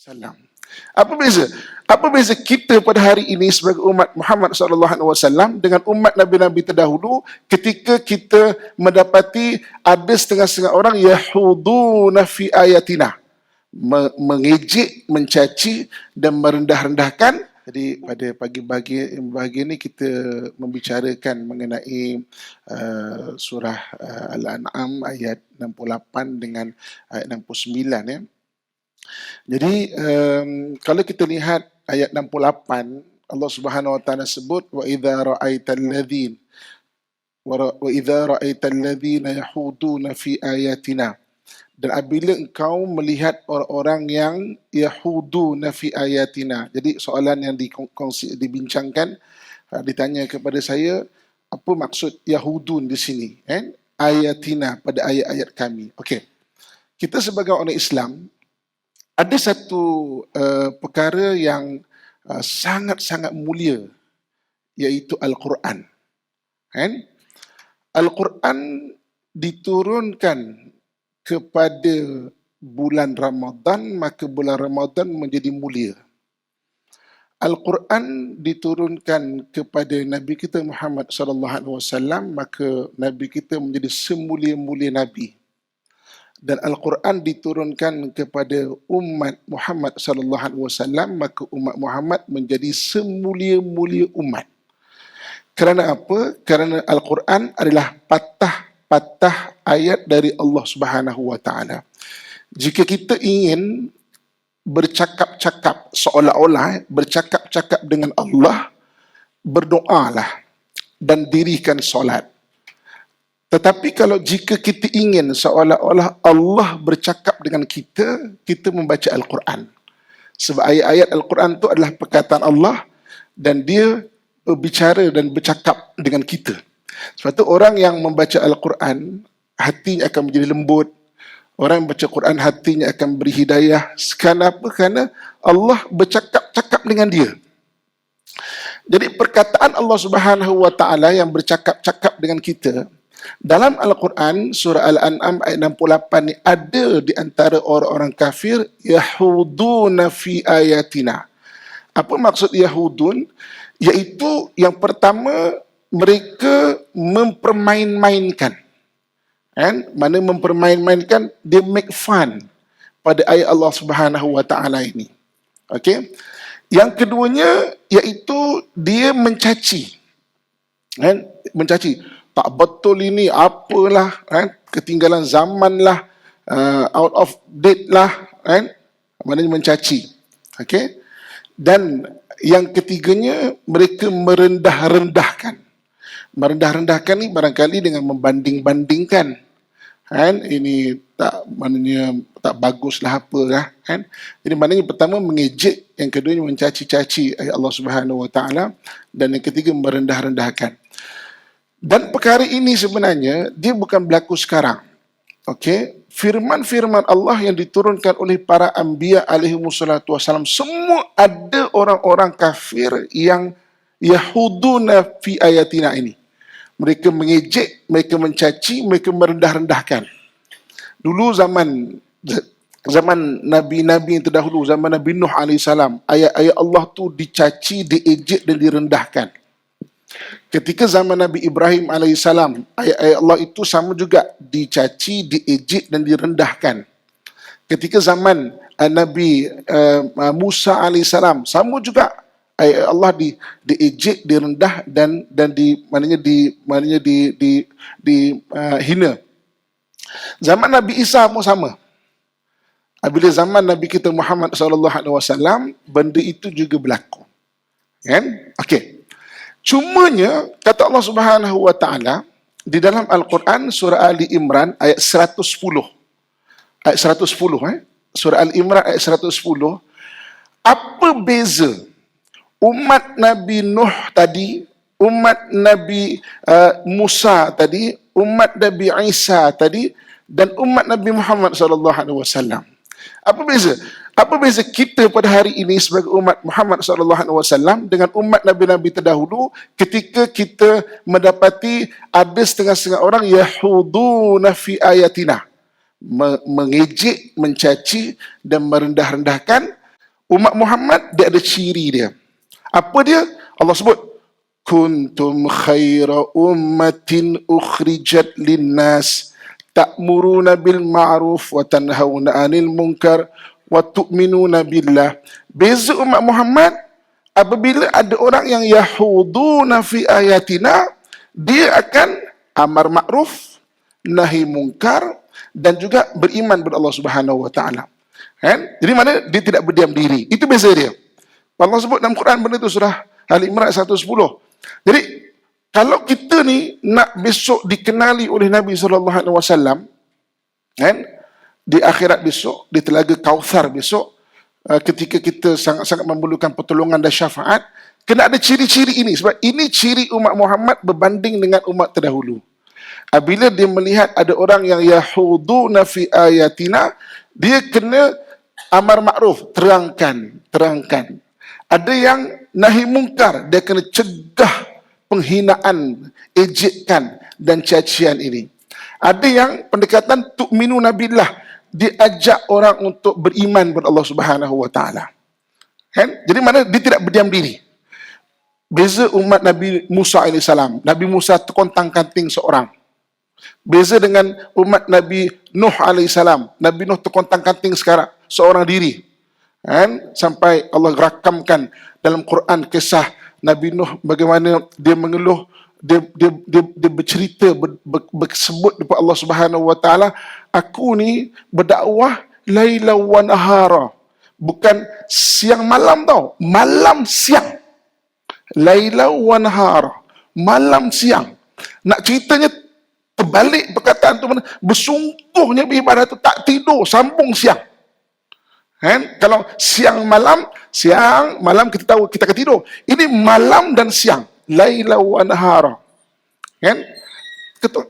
Salam. Apa beza? Apa beza kita pada hari ini sebagai umat Muhammad SAW dengan umat Nabi-Nabi terdahulu ketika kita mendapati ada setengah-setengah orang yahuduna fi ayatina, mengejek, mencaci dan merendah-rendahkan. Jadi pada pagi ini kita membicarakan mengenai surah Al-An'am ayat 68 dengan ayat 69 ya. Jadi kalau kita lihat ayat 68, Allah Subhanahu wa taala sebut wa idza ra'aital ladzina yahuduna fi ayatina. Dan apabila engkau melihat orang-orang yang yahuduna fi ayatina. Jadi soalan yang dibincangkan, ditanya kepada saya, apa maksud yahudun di sini? Ayatina, pada ayat-ayat kami. Okey. Kita sebagai orang Islam ada satu perkara yang sangat-sangat mulia, iaitu Al-Quran. Al-Quran diturunkan kepada bulan Ramadan, maka bulan Ramadan menjadi mulia. Al-Quran diturunkan kepada Nabi kita Muhammad SAW, maka Nabi kita menjadi semulia-mulia Nabi. Dan Al-Quran diturunkan kepada umat Muhammad SAW, maka umat Muhammad menjadi semulia-mulia umat. Kerana apa? Kerana Al-Quran adalah patah ayat dari Allah Subhanahu wa taala. Jika kita ingin bercakap-cakap seolah-olah bercakap-cakap dengan Allah, berdoalah dan dirikan solat. Tetapi kalau jika kita ingin seolah-olah Allah bercakap dengan kita, kita membaca Al-Quran. Sebab ayat-ayat Al-Quran itu adalah perkataan Allah dan dia berbicara dan bercakap dengan kita. Sebab itu orang yang membaca Al-Quran, hatinya akan menjadi lembut. Orang yang baca Quran, hatinya akan beri hidayah. Kenapa? Kerana Allah bercakap-cakap dengan dia. Jadi perkataan Allah Subhanahu wa taala yang bercakap-cakap dengan kita dalam Al-Quran, surah Al-An'am ayat 68 ni, ada di antara orang-orang kafir yahuduna fi ayatina. Apa maksud yahudun? Iaitu yang pertama, mereka mempermain-mainkan. Mana mempermain-mainkan? Dia make fun pada ayat Allah Subhanahu wa taala ini. Okey. Yang keduanya iaitu dia mencaci. Mencaci. Tak betul ini, apalah, ketinggalan zaman lah, out of date lah, maknanya mencaci. Okay? Dan yang ketiganya, mereka merendah-rendahkan. Merendah-rendahkan ni barangkali dengan membanding-bandingkan. Ini tak, maknanya tak baguslah apalah. Jadi maknanya pertama mengejek, yang kedua mencaci-caci ayat Allah Subhanahu wa taala, dan yang ketiga merendah-rendahkan. Dan perkara ini sebenarnya dia bukan berlaku sekarang. Okey, firman-firman Allah yang diturunkan oleh para anbiya alaihi wassalatu wassalam, semua ada orang-orang kafir yang yahuduna fi ayatina ini. Mereka mengejek, mereka mencaci, mereka merendah-rendahkan. Dulu zaman Nabi-Nabi yang terdahulu, zaman Nabi Nuh AS, ayat-ayat Allah tu dicaci, diejek dan direndahkan. Ketika zaman Nabi Ibrahim AS, ayat-ayat Allah itu sama juga dicaci, diejek dan direndahkan. Ketika zaman Nabi Musa AS, sama juga ayat Allah diejek, direndah dan hina. Zaman Nabi Isa pun sama. Apabila zaman Nabi kita Muhammad SAW, benda itu juga berlaku. Kan? Okey. Cumanya, kata Allah Subhanahu wa taala di dalam Al-Quran, surah Ali Imran ayat 110. Ayat 110, surah Ali Imran ayat 110. Apa beza umat Nabi Nuh tadi, umat Nabi Musa tadi, umat Nabi Isa tadi, dan umat Nabi Muhammad SAW? Apa beza? Apa beza kita pada hari ini sebagai umat Muhammad SAW dengan umat Nabi-Nabi terdahulu ketika kita mendapati ada setengah-setengah orang yahuduna fi ayatina, mengejek, mencaci dan merendah-rendahkan Umat Muhammad dia ada ciri dia. Apa dia? Allah sebut, kuntum khaira ummatin ukhrijat linnas ta'muruna bil ma'ruf wa tanhauna 'anil munkar wa tu'minuna billah. Beza umat Muhammad, apabila ada orang yang yahuduna fi ayatina, dia akan amar ma'ruf, nahi munkar, dan juga beriman kepada Allah Subhanahu wa taala. Kan? Jadi mana dia tidak berdiam diri. Itu beza dia. Allah sebut dalam Quran benda itu surah Al-Imran 110. Jadi kalau kita ni nak besok dikenali oleh Nabi sallallahu alaihi wasallam, kan? Di akhirat besok, di telaga Kautsar besok, ketika kita sangat-sangat memerlukan pertolongan dan syafaat, kena ada ciri-ciri ini. Sebab ini ciri umat Muhammad berbanding dengan umat terdahulu. Apabila dia melihat ada orang yang yahuduna fi ayatina, dia kena amar makruf, terangkan. Ada yang nahi mungkar, dia kena cegah penghinaan, ejekkan dan cacian ini. Ada yang pendekatan tu'minuna billah, diajak orang untuk beriman kepada Allah Subhanahu wa taala. Kan? Jadi mana dia tidak berdiam diri. Beza umat Nabi Musa AS. Nabi Musa terkontang-kanting seorang. Beza dengan umat Nabi Nuh AS. Nabi Nuh terkontang-kanting seorang diri. Kan? Sampai Allah rakamkan dalam Quran kisah Nabi Nuh bagaimana dia mengeluh, dia bercerita, bersebut kepada Allah Subhanahu wa taala, aku ni berdakwah laila wa nahara. Bukan siang malam tau, malam siang. Laila wa nahara, malam siang. Nak ceritanya terbalik perkataan tu, bersungguhnya beribadah tu tak tidur, sambung siang. Kan? Kalau siang malam kita tahu kita akan tidur. Ini malam dan siang. Laila wa nahara. Kan?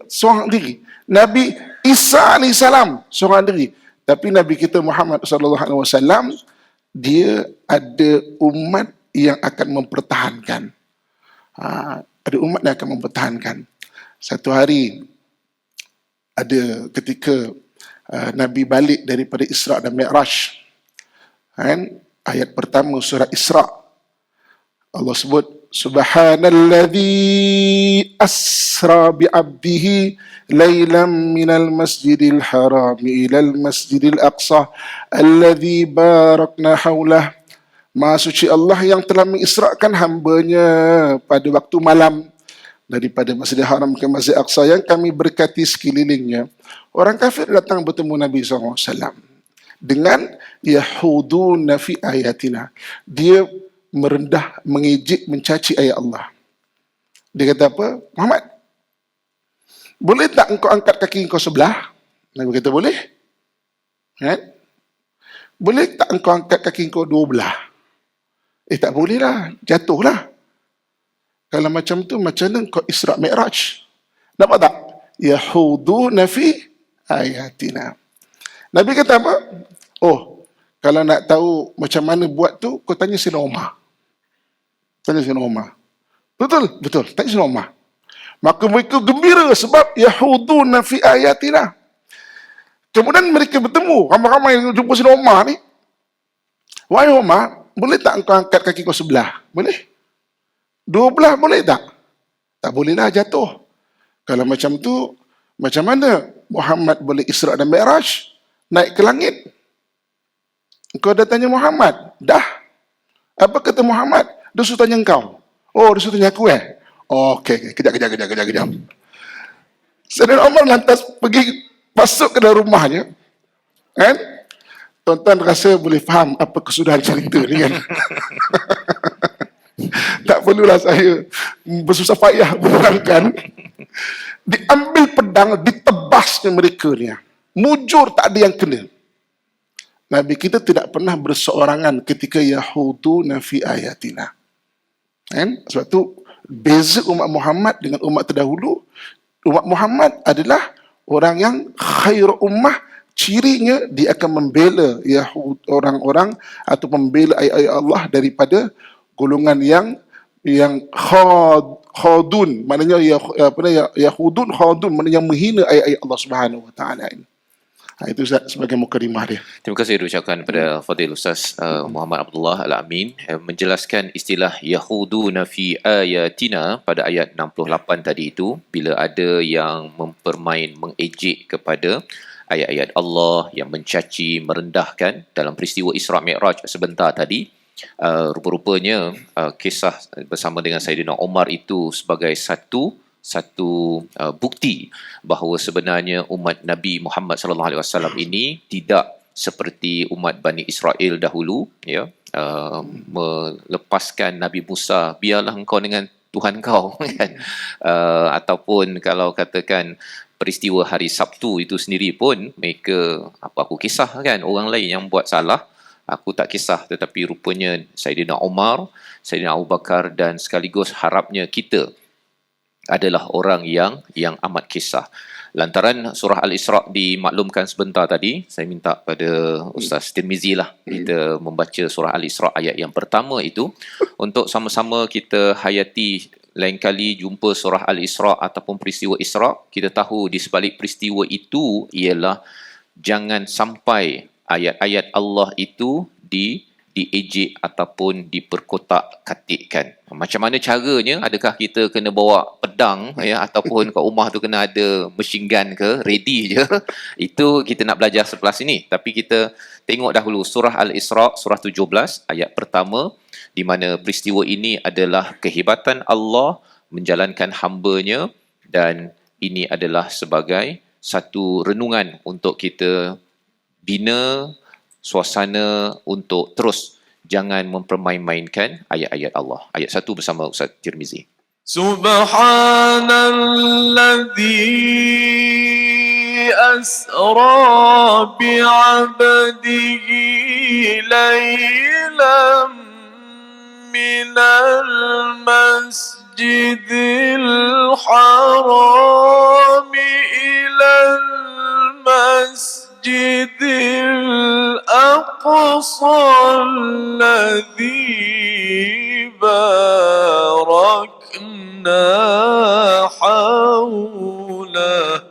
Seorang diri. Nabi Isa AS seorang diri. Tapi Nabi kita Muhammad SAW, dia ada umat yang akan mempertahankan. Ada umat yang akan mempertahankan. Satu hari, ada ketika Nabi balik daripada Isra' dan Mi'raj. Kan? Ayat pertama surah Isra', Allah sebut, Subhanalladzi asra bi'abdihi laylan minal masjidil haram ilal masjidil aqsa alladzi barakna hawlah. Maha suci Allah yang telah mengisrakan hambanya pada waktu malam daripada Masjidil Haram ke Masjid Aqsa yang kami berkati sekelilingnya. Orang kafir datang bertemu Nabi SAW dengan yahuduna fi ayatina. Dia merendah, mengejek, mencaci ayat Allah. Dia kata apa? Muhammad, boleh tak engkau angkat kaki engkau sebelah? Nabi kata boleh. Kan? Boleh tak engkau angkat kaki engkau dua belah? Tak boleh lah, jatuh lah. Kalau macam tu, macam mana engkau Isra' Mi'raj? Nampak tak? Yahuduna fi ayatina. Nabi kata apa? Oh, kalau nak tahu macam mana buat tu, kau tanya Sayyidina Umar. Tanya Sayyidina Umar. Betul, tanya Sayyidina Umar. Maka mereka gembira sebab Yahuduna fi ayatina. Kemudian mereka bertemu, ramai-ramai yang jumpa Sayyidina Umar ni. Wahai Umar, boleh tak engkau angkat kaki kau sebelah? Boleh? Dua belah boleh tak? Tak bolehlah, jatuh. Kalau macam tu, macam mana Muhammad boleh Isra' dan Mi'raj? Naik ke langit? Engkau dah tanya Muhammad? Dah. Apa kata Muhammad? Dia suruh tanya engkau. Oh, dia suruh tanya aku Okey. Kejap. Sayyidina Umar lantas pergi masuk ke dalam rumahnya. Kan? Tuan-tuan rasa boleh faham apa kesudahan cerita ni kan? Tak perlulah saya bersusah payah menerangkan. Diambil pedang, ditebasnya mereka ni. Mujur, tak ada yang kena. Nabi kita tidak pernah berseorangan ketika Yahuduna fi ayatina. Kan? Sebab tu beza umat Muhammad dengan umat terdahulu. Umat Muhammad adalah orang yang khair ummah. Cirinya dia akan membela orang-orang atau membela ayat-ayat Allah daripada golongan yang khadun, maknanya Yahudun khadun, maknanya yang menghina ayat-ayat Allah Subhanahu wa taala ini. Itu Ustaz sebagai mukadimah dia. Terima kasih diucapkan kepada Fadil Ustaz Muhammad Abdullah Al-Amin menjelaskan istilah Yahuduna fi ayatina pada ayat 68 tadi itu, bila ada yang mengejek kepada ayat-ayat Allah, yang mencaci, merendahkan dalam peristiwa Isra Mi'raj sebentar tadi. Rupa-rupanya kisah bersama dengan Saidina Umar itu sebagai satu bukti bahawa sebenarnya umat Nabi Muhammad sallallahu alaihi wasallam ini tidak seperti umat Bani Israel dahulu, ya, melepaskan Nabi Musa, biarlah engkau dengan Tuhan kau, kan, ataupun kalau katakan peristiwa hari Sabtu itu sendiri pun mereka, apa aku kisah kan, orang lain yang buat salah, aku tak kisah, tetapi rupanya Saidina Umar, Saidina Abu Bakar dan sekaligus harapnya kita adalah orang yang amat kisah. Lantaran surah Al-Isra' dimaklumkan sebentar tadi, saya minta pada Ustaz Tirmizi lah kita membaca surah Al-Isra' ayat yang pertama itu untuk sama-sama kita hayati. Lain kali jumpa surah Al-Isra' ataupun peristiwa Isra', kita tahu di sebalik peristiwa itu ialah jangan sampai ayat-ayat Allah itu diejek ataupun diperkotak-katikkan. Macam mana caranya? Adakah kita kena bawa pedang, ya, ataupun kat rumah tu kena ada machine gun ke, ready je? Itu kita nak belajar sebelah sini. Tapi kita tengok dahulu surah Al-Isra' surah 17 ayat pertama, di mana peristiwa ini adalah kehebatan Allah menjalankan hamba-Nya, dan ini adalah sebagai satu renungan untuk kita bina suasana untuk terus jangan mempermain-mainkan ayat-ayat Allah. Ayat 1 bersama Ustaz Tirmizi. Subhanalladzi asra bi'abdihi laylan minal masjidil haram ilal المسجد الأقصى الذي باركنا حوله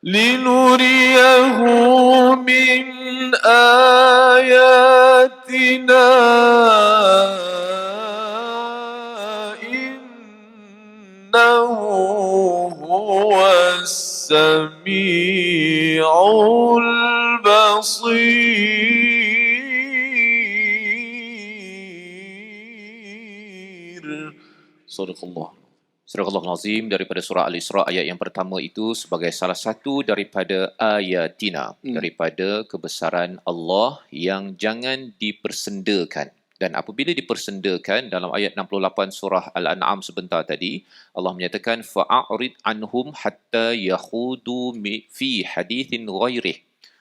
لنريه من آياتنا إنه هو السميع البصير. Surah Azim daripada surah Al-Isra' ayat yang pertama itu sebagai salah satu daripada ayatina, daripada kebesaran Allah yang jangan dipersendakan. Dan apabila dipersendakan dalam ayat 68 surah Al-An'am sebentar tadi, Allah menyatakan fa'arid anhum hatta yakhudu fi hadithin ghairih.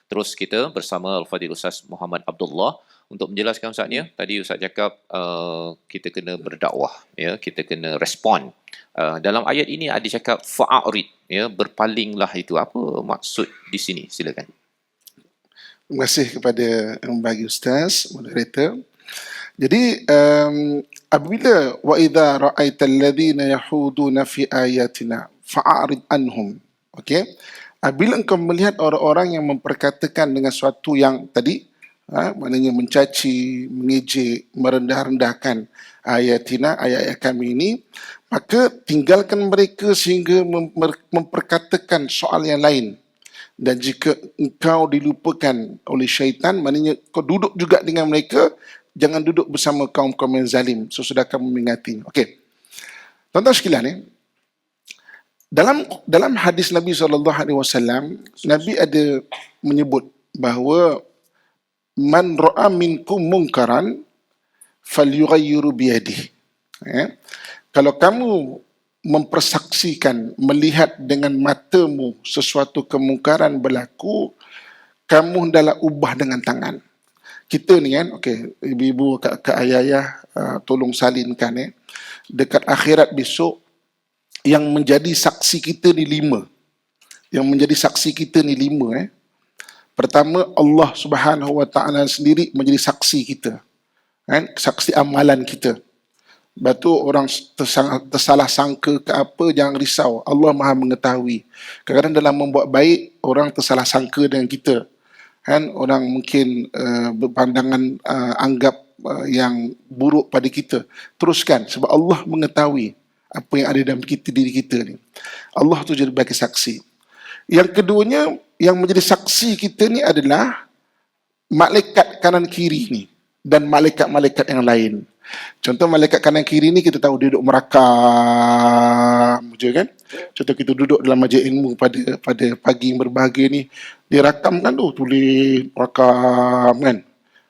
Terus kita bersama Al-Fadhil Ustaz Muhammad Abdullah untuk menjelaskan Ustaznya. Tadi Ustaz cakap kita kena berdakwah, ya, kita kena respon. Dalam ayat ini ada cakap fa'arid, ya, berpalinglah. Itu apa maksud di sini? Silakan. Terima kasih kepada yang bagi Ustaz, moderator. Jadi apabila wa idza ra'aital ladzina yahuduna fi ayatina fa'arid anhum, okey, apabila engkau melihat orang-orang yang memperkatakan dengan suatu yang tadi, maknanya mencaci, mengejek, merendah-rendahkan ayatina, ayat-ayat kami ini, maka tinggalkan mereka sehingga memperkatakan soal yang lain. Dan jika engkau dilupakan oleh syaitan, maknanya kau duduk juga dengan mereka, jangan duduk bersama kaum-kaum yang zalim sesudah kamu mengingati. Okey. Tuan-tuan sekalian, dalam hadis Nabi SAW, Nabi ada menyebut bahawa man ra'a minkum munkaran falyughayyiru biyadihi. Kalau kamu mempersaksikan, melihat dengan matamu sesuatu kemungkaran berlaku, kamu hendaklah ubah dengan tangan. Kita ni kan, okey, ibu-ibu, kakak, ayah-ayah, tolong salinkan, dekat akhirat besok, yang menjadi saksi kita ni 5. Yang menjadi saksi kita ni 5. Pertama, Allah Subhanahu Wa Taala sendiri menjadi saksi kita, kan? Saksi amalan kita. Lepas tu orang tersalah sangka ke apa, jangan risau. Allah Maha mengetahui. Kadang-kadang dalam membuat baik, orang tersalah sangka dengan kita. Kan orang mungkin berpandangan anggap yang buruk pada kita. Teruskan sebab Allah mengetahui apa yang ada dalam diri kita ni. Allah tu jadi bagi saksi. Yang keduanya yang menjadi saksi kita ni adalah malaikat kanan kiri ni dan malaikat-malaikat yang lain. Contoh malaikat kanan kiri ni kita tahu dia duduk merakam je kan. Contoh kita duduk dalam majlis ilmu pada pagi yang berbahagia ni, dia rakamkan tu, tulis rakam kan.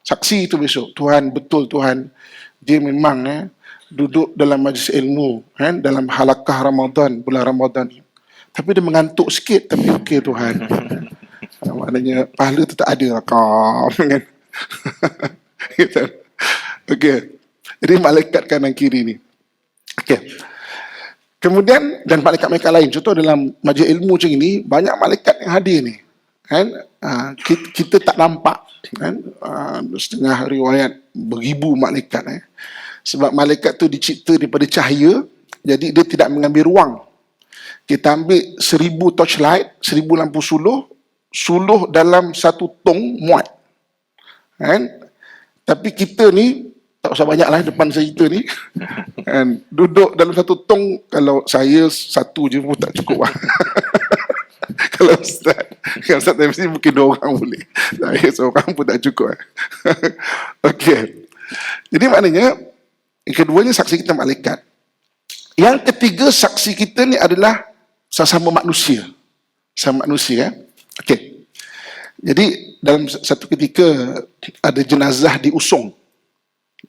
Saksi tu besok, Tuhan, betul Tuhan, dia memang duduk dalam majlis ilmu kan, dalam halakah Ramadan, bulan Ramadan ni. Tapi dia mengantuk sikit, tapi okey Tuhan. Maknanya pahala tu tak ada rakam kan. Gitu. Okey. Jadi malaikat kanan kiri ni. Okey. Kemudian dan malaikat-malaikat lain. Contoh dalam majlis ilmu macam ini, banyak malaikat yang hadir ni. Kan? Kita tak nampak. Kan? Setengah riwayat beribu malaikat. Sebab malaikat tu dicipta daripada cahaya, jadi dia tidak mengambil ruang. Kita ambil 1000 torchlight, 1000 lampu suluh dalam satu tong muat. Kan? Tapi kita ni tak usah banyak lah depan saya kita ni. And duduk dalam satu tong, kalau saya satu je pun tak cukup lah. Kalau Ustaz mesti mungkin 2 orang boleh. Saya seorang pun tak cukup lah. Okey. Jadi maknanya, yang keduanya saksi kita malaikat. Yang ketiga saksi kita ni adalah sesama manusia. Sama manusia. Okey. Jadi dalam satu ketika ada jenazah diusung.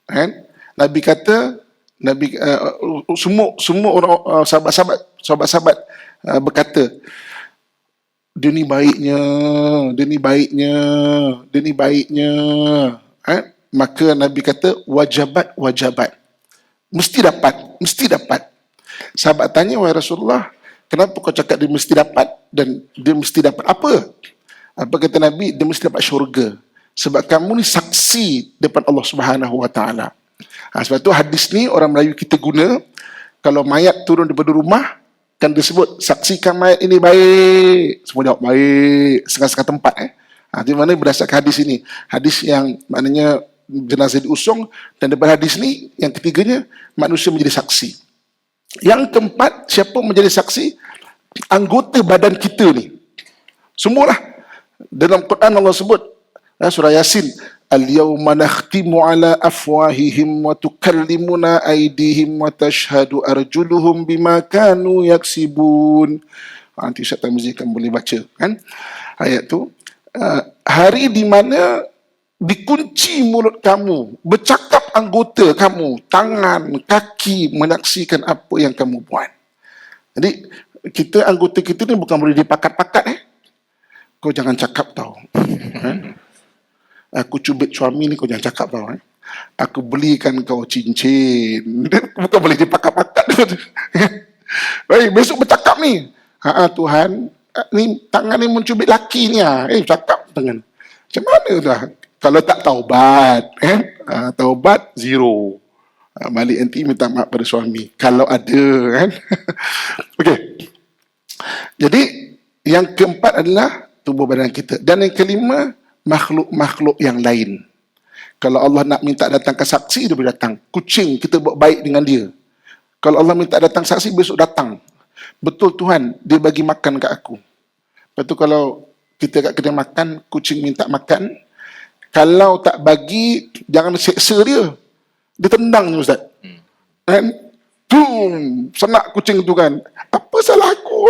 Kan? Nabi kata, semua orang sahabat-sahabat berkata, dia ni baiknya. Maka Nabi kata wajabat. Mesti dapat. Sahabat tanya, wahai Rasulullah, kenapa kau cakap dia mesti dapat dan dia mesti dapat apa? Apa kata Nabi? Dia mesti dapat syurga. Sebab kamu ni saksi depan Allah Subhanahu Wa Taala. Sebab tu hadis ni orang Melayu kita guna, kalau mayat turun daripada rumah, kan disebut saksikan mayat ini baik. Semua jawab baik, setengah-setengah tempat. Di mana berdasarkan hadis ini? Hadis yang maknanya jenazah diusung, dan daripada hadis ni yang ketiganya manusia menjadi saksi. Yang keempat, siapa menjadi saksi? Anggota badan kita ni. Semualah. Dalam Quran Allah sebut, surah Yasin, al-yawma nakhtimu ala afwahihim wa tukallimuna aydihim wa tashhadu arjuluhum bima kanu yaksibun. Nanti Ustaz Tarmizi kan boleh baca kan ayat tu. Hari di mana dikunci mulut kamu, bercakap anggota kamu, tangan, kaki menyaksikan apa yang kamu buat. Jadi anggota kita ni bukan boleh dipakat-pakat. Kau jangan cakap tau. Aku cubit suami ni, kau jangan cakap tau. Aku belikan kau cincin. Bukan boleh dipakat-pakat. Baik, besok bercakap ni. Tuhan, ni tangan ni mencubit laki ni. Cakap tangan. Macam mana dah? Kalau tak taubat, taubat zero. Balik nanti minta maaf pada suami. Kalau ada, kan? Okey. Jadi, yang keempat adalah tubuh badan kita. Dan yang kelima, makhluk-makhluk yang lain. Kalau Allah nak minta datangkan saksi, dia boleh datang. Kucing, kita buat baik dengan dia. Kalau Allah minta datang saksi, besok datang. Betul Tuhan, dia bagi makan kat aku. Lepas tu kalau kita kat kedai makan, kucing minta makan, kalau tak bagi, jangan seksa dia. Dia tendang je Ustaz. Kan? Boom! Senak kucing tu kan. Apa salah aku?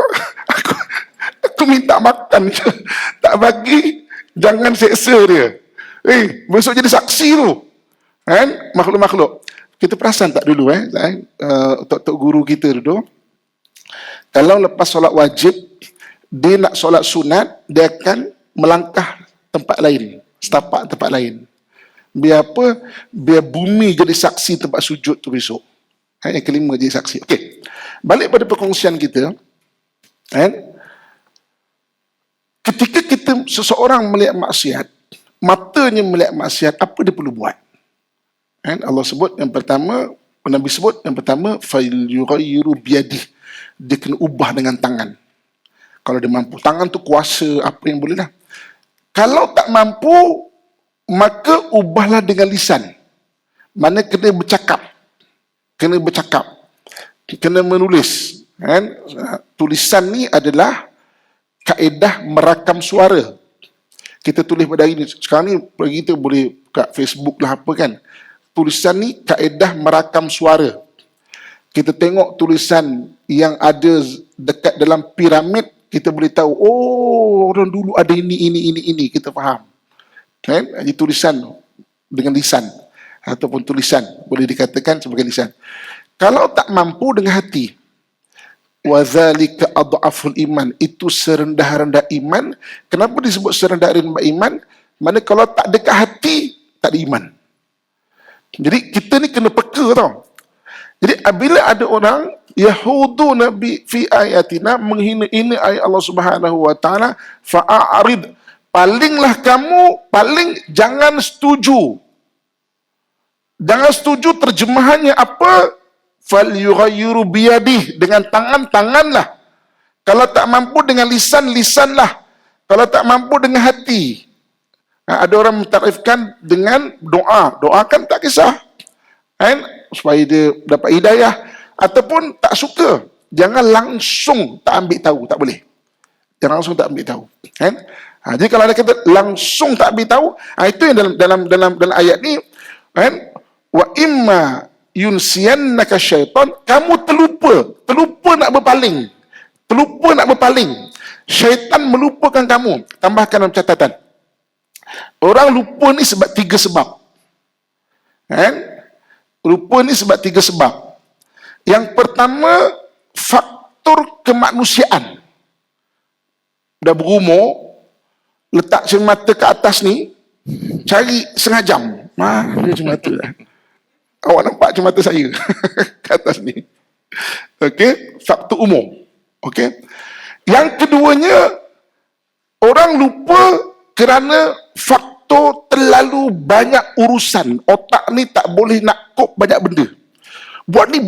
Aku minta makan je. Tak bagi, jangan seksa dia. Besok jadi saksi tu. Kan? Makhluk-makhluk. Kita perasan tak dulu tok guru kita dulu. Kalau lepas solat wajib, dia nak solat sunat, dia akan melangkah tempat lain, setapak tempat lain. Biar apa? Biar bumi jadi saksi tempat sujud tu besok. Yang kelima jadi saksi. Okey. Balik pada perkongsian kita. Ketika seseorang melihat maksiat, matanya melihat maksiat, apa dia perlu buat? Allah sebut yang pertama, Nabi sebut yang pertama, falyughayyiru biyadih. Dia kena ubah dengan tangan. Kalau dia mampu. Tangan tu kuasa apa yang boleh lah. Kalau tak mampu, maka ubahlah dengan lisan. Mana kena bercakap. Kena bercakap. Kena menulis. Kan? Tulisan ni adalah kaedah merakam suara. Kita tulis pada hari ni. Sekarang ni kita boleh kat Facebook lah apa kan. Tulisan ni kaedah merakam suara. Kita tengok tulisan yang ada dekat dalam piramid, kita boleh tahu, oh orang dulu ada ini, kita faham. Kan? Ini tulisan dengan lisan. Ataupun tulisan, boleh dikatakan sebagai lisan. Kalau tak mampu dengan hati, وَذَلِكَ أَضْعَفُ iman, itu serendah-rendah iman. Kenapa disebut serendah-rendah iman? Mana kalau tak dekat hati, tak ada iman. Jadi kita ni kena peka tau. Jadi apabila ada orang yahudu nabi fi ayatina, menghina-hina ayat Allah Subhanahu wa taala, fa'arid, palinglah kamu, jangan setuju. Jangan setuju terjemahannya apa? Falyughayyiru biyadih, dengan tanganlah. Kalau tak mampu dengan lisanlah. Kalau tak mampu dengan hati. Ada orang mentarifkan dengan doa. Doa kan tak kisah. Kan? Supaya dia dapat hidayah. Ataupun tak suka. Jangan langsung tak ambil tahu. Tak boleh. Jangan langsung tak ambil tahu. Kan? Jadi kalau ada kata langsung tak ambil tahu, itu yang dalam ayat ni. Kan? Wa imma yunsiyannaka syaitan, kamu terlupa nak berpaling. Syaitan melupakan kamu. Tambahkan dalam catatan. Orang lupa ni sebab 3 sebab. Kan? Lupa ni sebab 3 sebab. Yang pertama, faktor kemanusiaan. Dah berumur, letak cermata ke atas ni, cari setengah jam. Dia cermata dah. Awak nampak cermata saya ke atas ni. Okey, faktor umum. Okey. Yang keduanya, orang lupa kerana faktor terlalu banyak urusan. Otak ni tak boleh nak kop banyak benda. Buat ni.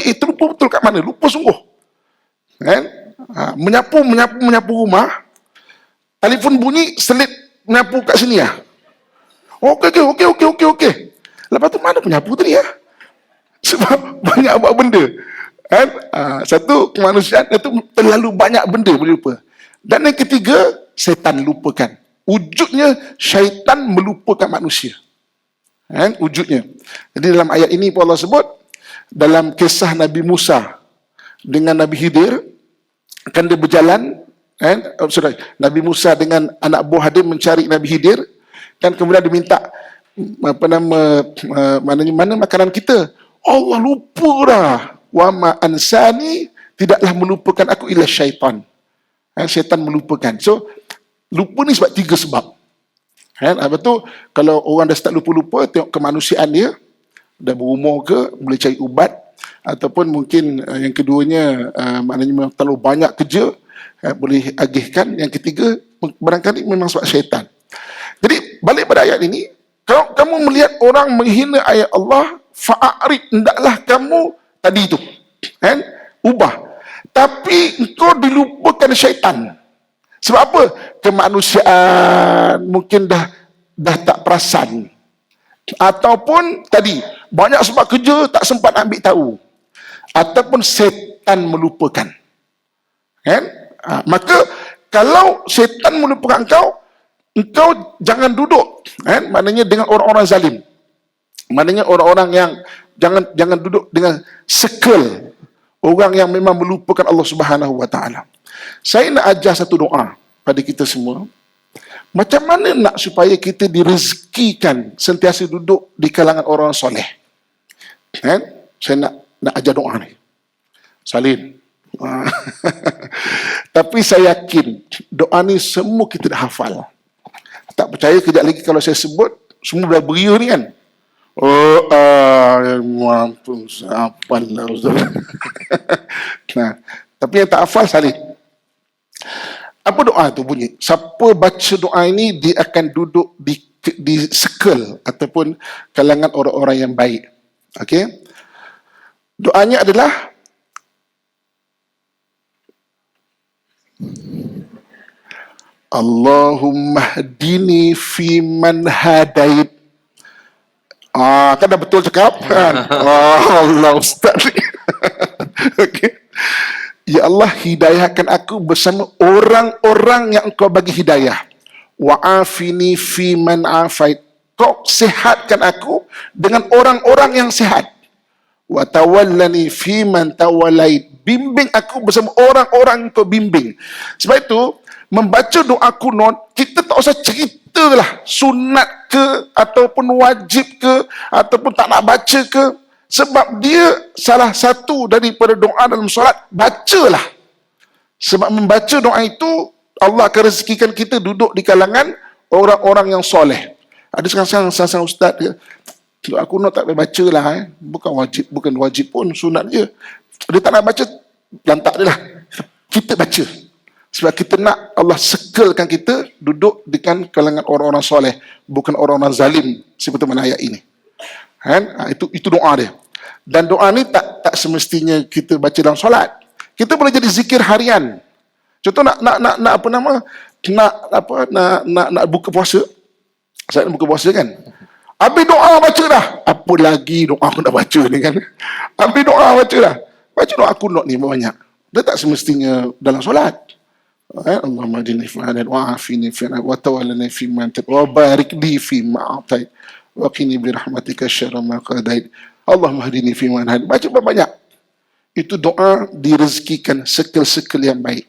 Itu lupa betul kat mana? Lupa sungguh. Kan? Menyapu rumah. Telefon bunyi, selit menyapu kat sini lah. Okey. Lepas tu mana penyapu tadi ya? Sebab banyak buat benda. Kan? Satu, kemanusiaan itu terlalu banyak benda boleh lupa. Dan yang ketiga, syaitan lupakan. Wujudnya syaitan melupakan manusia. Kan? Wujudnya. Jadi dalam ayat ini pun Allah sebut, dalam kisah Nabi Musa dengan Nabi Khidir, kan dia berjalan, kan? Nabi Musa dengan anak buah dia mencari Nabi Khidir, kan kemudian dia minta mana makanan kita. Allah lupa dah. Wa ma ansani, tidaklah melupakan aku illa syaitan. Syaitan melupakan. So lupa ni sebab 3 sebab. Apa tu, kalau orang dah start lupa-lupa, tengok kemanusiaan dia, dah berumur ke, boleh cari ubat, ataupun mungkin yang keduanya maknanya terlalu banyak kerja, boleh agihkan. Yang ketiga, barangkali memang sebab syaitan. Jadi balik pada ayat ini, kalau kamu melihat orang menghina ayat Allah, fa'arid, hendaklah kamu tadi itu, kan? Ubah. Tapi engkau dilupakan syaitan. Sebab apa? Kemanusiaan mungkin dah tak perasan. Ataupun tadi, banyak sebab kerja tak sempat ambil tahu. Ataupun syaitan melupakan. Kan? Maka kalau syaitan melupakan engkau jangan duduk, kan? Maknanya dengan orang-orang zalim. Maknanya orang-orang yang jangan duduk dengan circle orang yang memang melupakan Allah Subhanahu wa taala. Saya nak ajar satu doa pada kita semua. Macam mana nak supaya kita direzekikan sentiasa duduk di kalangan orang soleh? Kan? Saya nak ajar doa ni. Salin. Tapi saya yakin doa ni semua kita dah hafal. Tak percaya, kejap lagi kalau saya sebut, semua dah beria ni kan. Mampun, hafal lah Ustaz. Tapi yang tak hafal, salin. Apa doa tu bunyi? Siapa baca doa ini, dia akan duduk di circle ataupun kalangan orang-orang yang baik. Okey. Doanya adalah Allahumma hdini fi man hadait. Kan dah betul cakap kan? Allah Ustaz. Okey. Ya Allah, hidayahkan aku bersama orang-orang yang Engkau bagi hidayah. Wa afini fi man afait. Kau sihatkan aku dengan orang-orang yang sihat. Wa tawallani fi man tawallait. Bimbing aku bersama orang-orang yang Kau bimbing. Sebab itu, membaca doa kunut, kita tak usah ceritalah sunat ke, ataupun wajib ke, ataupun tak nak baca ke. Sebab dia salah satu daripada doa dalam solat, bacalah. Sebab membaca doa itu, Allah akan rezekikan kita duduk di kalangan orang-orang yang soleh. Ada sekarang ustaz dia, doa kunut tak payah baca lah. Bukan wajib pun, sunat je. Dia tak nak baca, lantak dia lah. Kita baca. Sebab kita nak Allah sekelkan kita duduk dengan kalangan orang-orang soleh, bukan orang-orang zalim seperti mana ayat ini. Kan? Itu doa dia. Dan doa ni tak semestinya kita baca dalam solat. Kita boleh jadi zikir harian. Contoh nak buka puasa. Saya nak buka puasa kan. Habis doa baca dah. Apa lagi doa aku nak baca ni kan. Habis doa baca dah. Baca doa kunut ni banyak. Dia tak semestinya dalam solat. Allahumma hadini fi man hadait wa afini fi man wa tawallani fi man tawallait wa barik li fi ma atait wa qini bi rahmatika syarra ma qadait. Allahumma hadini fi man hadait. Baca banyak. Itu doa direzekikan sekel-sekel yang baik.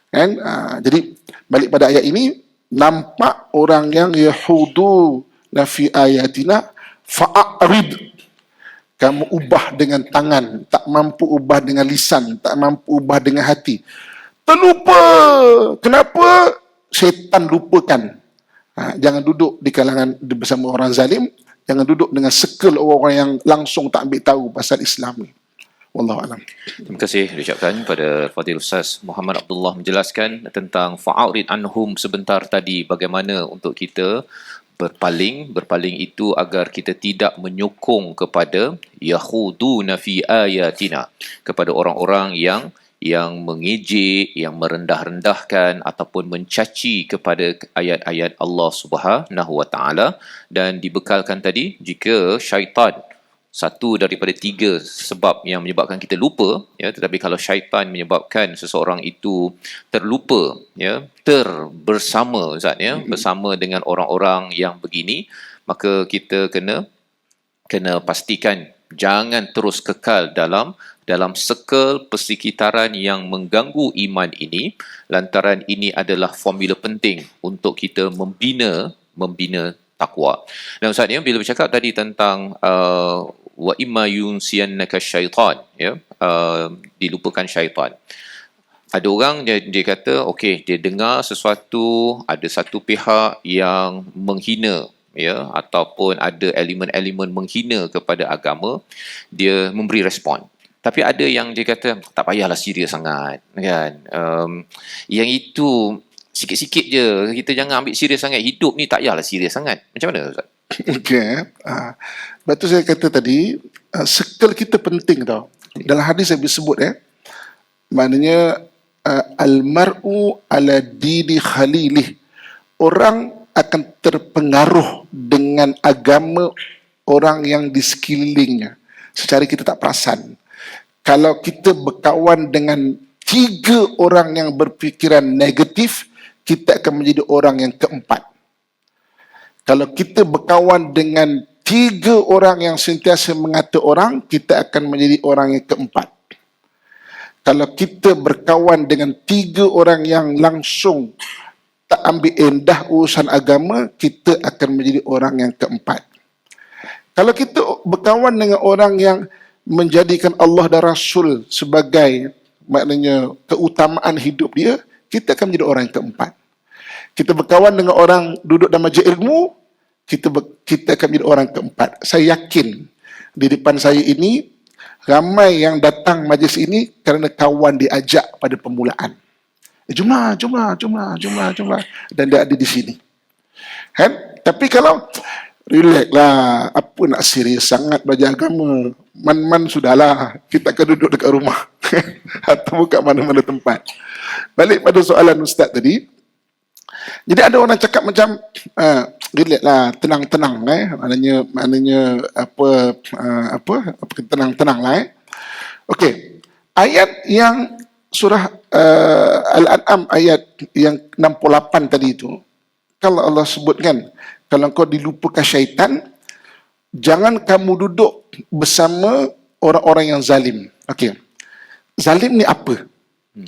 Kan? Jadi balik pada ayat ini, nampak orang yang yahudu fi ayatina fa'arid. Kamu ubah dengan tangan, tak mampu ubah dengan lisan, tak mampu ubah dengan hati. Terlupa. Kenapa? Syaitan lupakan. Jangan duduk di kalangan bersama orang zalim. Jangan duduk dengan sekel orang yang langsung tak ambil tahu pasal Islam ni. Wallahualam. Terima kasih diucapkan pada Fadil Ustaz Muhammad Abdullah menjelaskan tentang fa'arid anhum sebentar tadi, bagaimana untuk kita berpaling itu agar kita tidak menyokong kepada yahuduna fi ayatina, kepada orang-orang yang mengejek, yang merendah-rendahkan ataupun mencaci kepada ayat-ayat Allah Subhanahu wa taala. Dan dibekalkan tadi, jika syaitan, satu daripada 3 sebab yang menyebabkan kita lupa, ya, tetapi kalau syaitan menyebabkan seseorang itu terlupa, ya, bersama Ustaz, ya, bersama dengan orang-orang yang begini, maka kita kena pastikan jangan terus kekal dalam sekel persekitaran yang mengganggu iman ini, lantaran ini adalah formula penting untuk kita membina takwa. Dan Ustaz, ya, bila bercakap tadi tentang wa imma yunsiyannaka syaitan, ya, dilupakan syaitan. Ada orang dia kata, okey, dia dengar sesuatu, ada satu pihak yang menghina, ya, ataupun ada elemen-elemen menghina kepada agama, dia memberi respon. Tapi ada yang dia kata, tak payahlah serius sangat, kan. Yang itu sikit-sikit je, kita jangan ambil serius sangat. Hidup ni tak payahlah serius sangat. Macam mana Ustaz? Okey. Lepas tu saya kata tadi, sekel kita penting tau. Dalam hadis saya sebut, maknanya al-mar'u ala dini khalilih. Orang akan terpengaruh dengan agama orang yang di sekelilingnya secara kita tak perasan. Kalau kita berkawan dengan 3 orang yang berfikiran negatif, kita akan menjadi orang yang keempat. Kalau kita berkawan dengan 3 orang yang sentiasa mengata orang, kita akan menjadi orang yang keempat. Kalau kita berkawan dengan 3 orang yang langsung tak ambil endah urusan agama, kita akan menjadi orang yang keempat. Kalau kita berkawan dengan orang yang menjadikan Allah dan Rasul sebagai maknanya keutamaan hidup dia, kita akan menjadi orang yang keempat. Kita berkawan dengan orang duduk dalam majlis ilmu, kita akan menjadi orang keempat. Saya yakin di depan saya ini ramai yang datang majlis ini kerana kawan diajak pada permulaan. Jumlah. Dan dia ada di sini. Kan? Tapi kalau Relax lah. Apa nak serius sangat belajar agama? Man-man sudahlah. Kita akan duduk dekat rumah. Atau kat mana-mana tempat. Balik pada soalan Ustaz tadi. Jadi ada orang cakap macam relax lah, tenang-tenang maknanya tenang-tenang lah Okey. Ayat yang surah Al-An'am ayat yang 68 tadi itu, kalau Allah sebutkan, kalau kau dilupakan syaitan, jangan kamu duduk bersama orang-orang yang zalim. Okey. Zalim ni apa?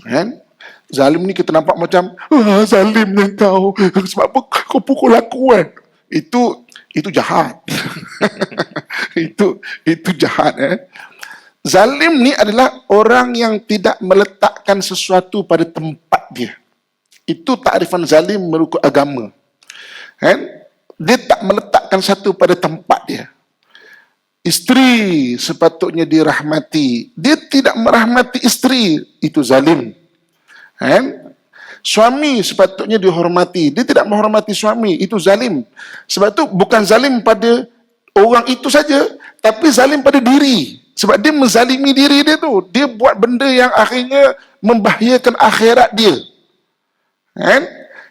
Kan? Zalim ni kita nampak macam zalimnya kau. Sebab apa kau pukul aku kan? Itu jahat. itu jahat Zalim ni adalah orang yang tidak meletakkan sesuatu pada tempat dia. Itu takrifan zalim menurut agama. Kan? Dia tak meletakkan satu pada tempat dia. Isteri sepatutnya dirahmati. Dia tidak merahmati isteri. Itu zalim. Kan? Suami sepatutnya dihormati. Dia tidak menghormati suami. Itu zalim. Sebab tu bukan zalim pada orang itu saja, tapi zalim pada diri. Sebab dia menzalimi diri dia tu. Dia buat benda yang akhirnya membahayakan akhirat dia. Kan?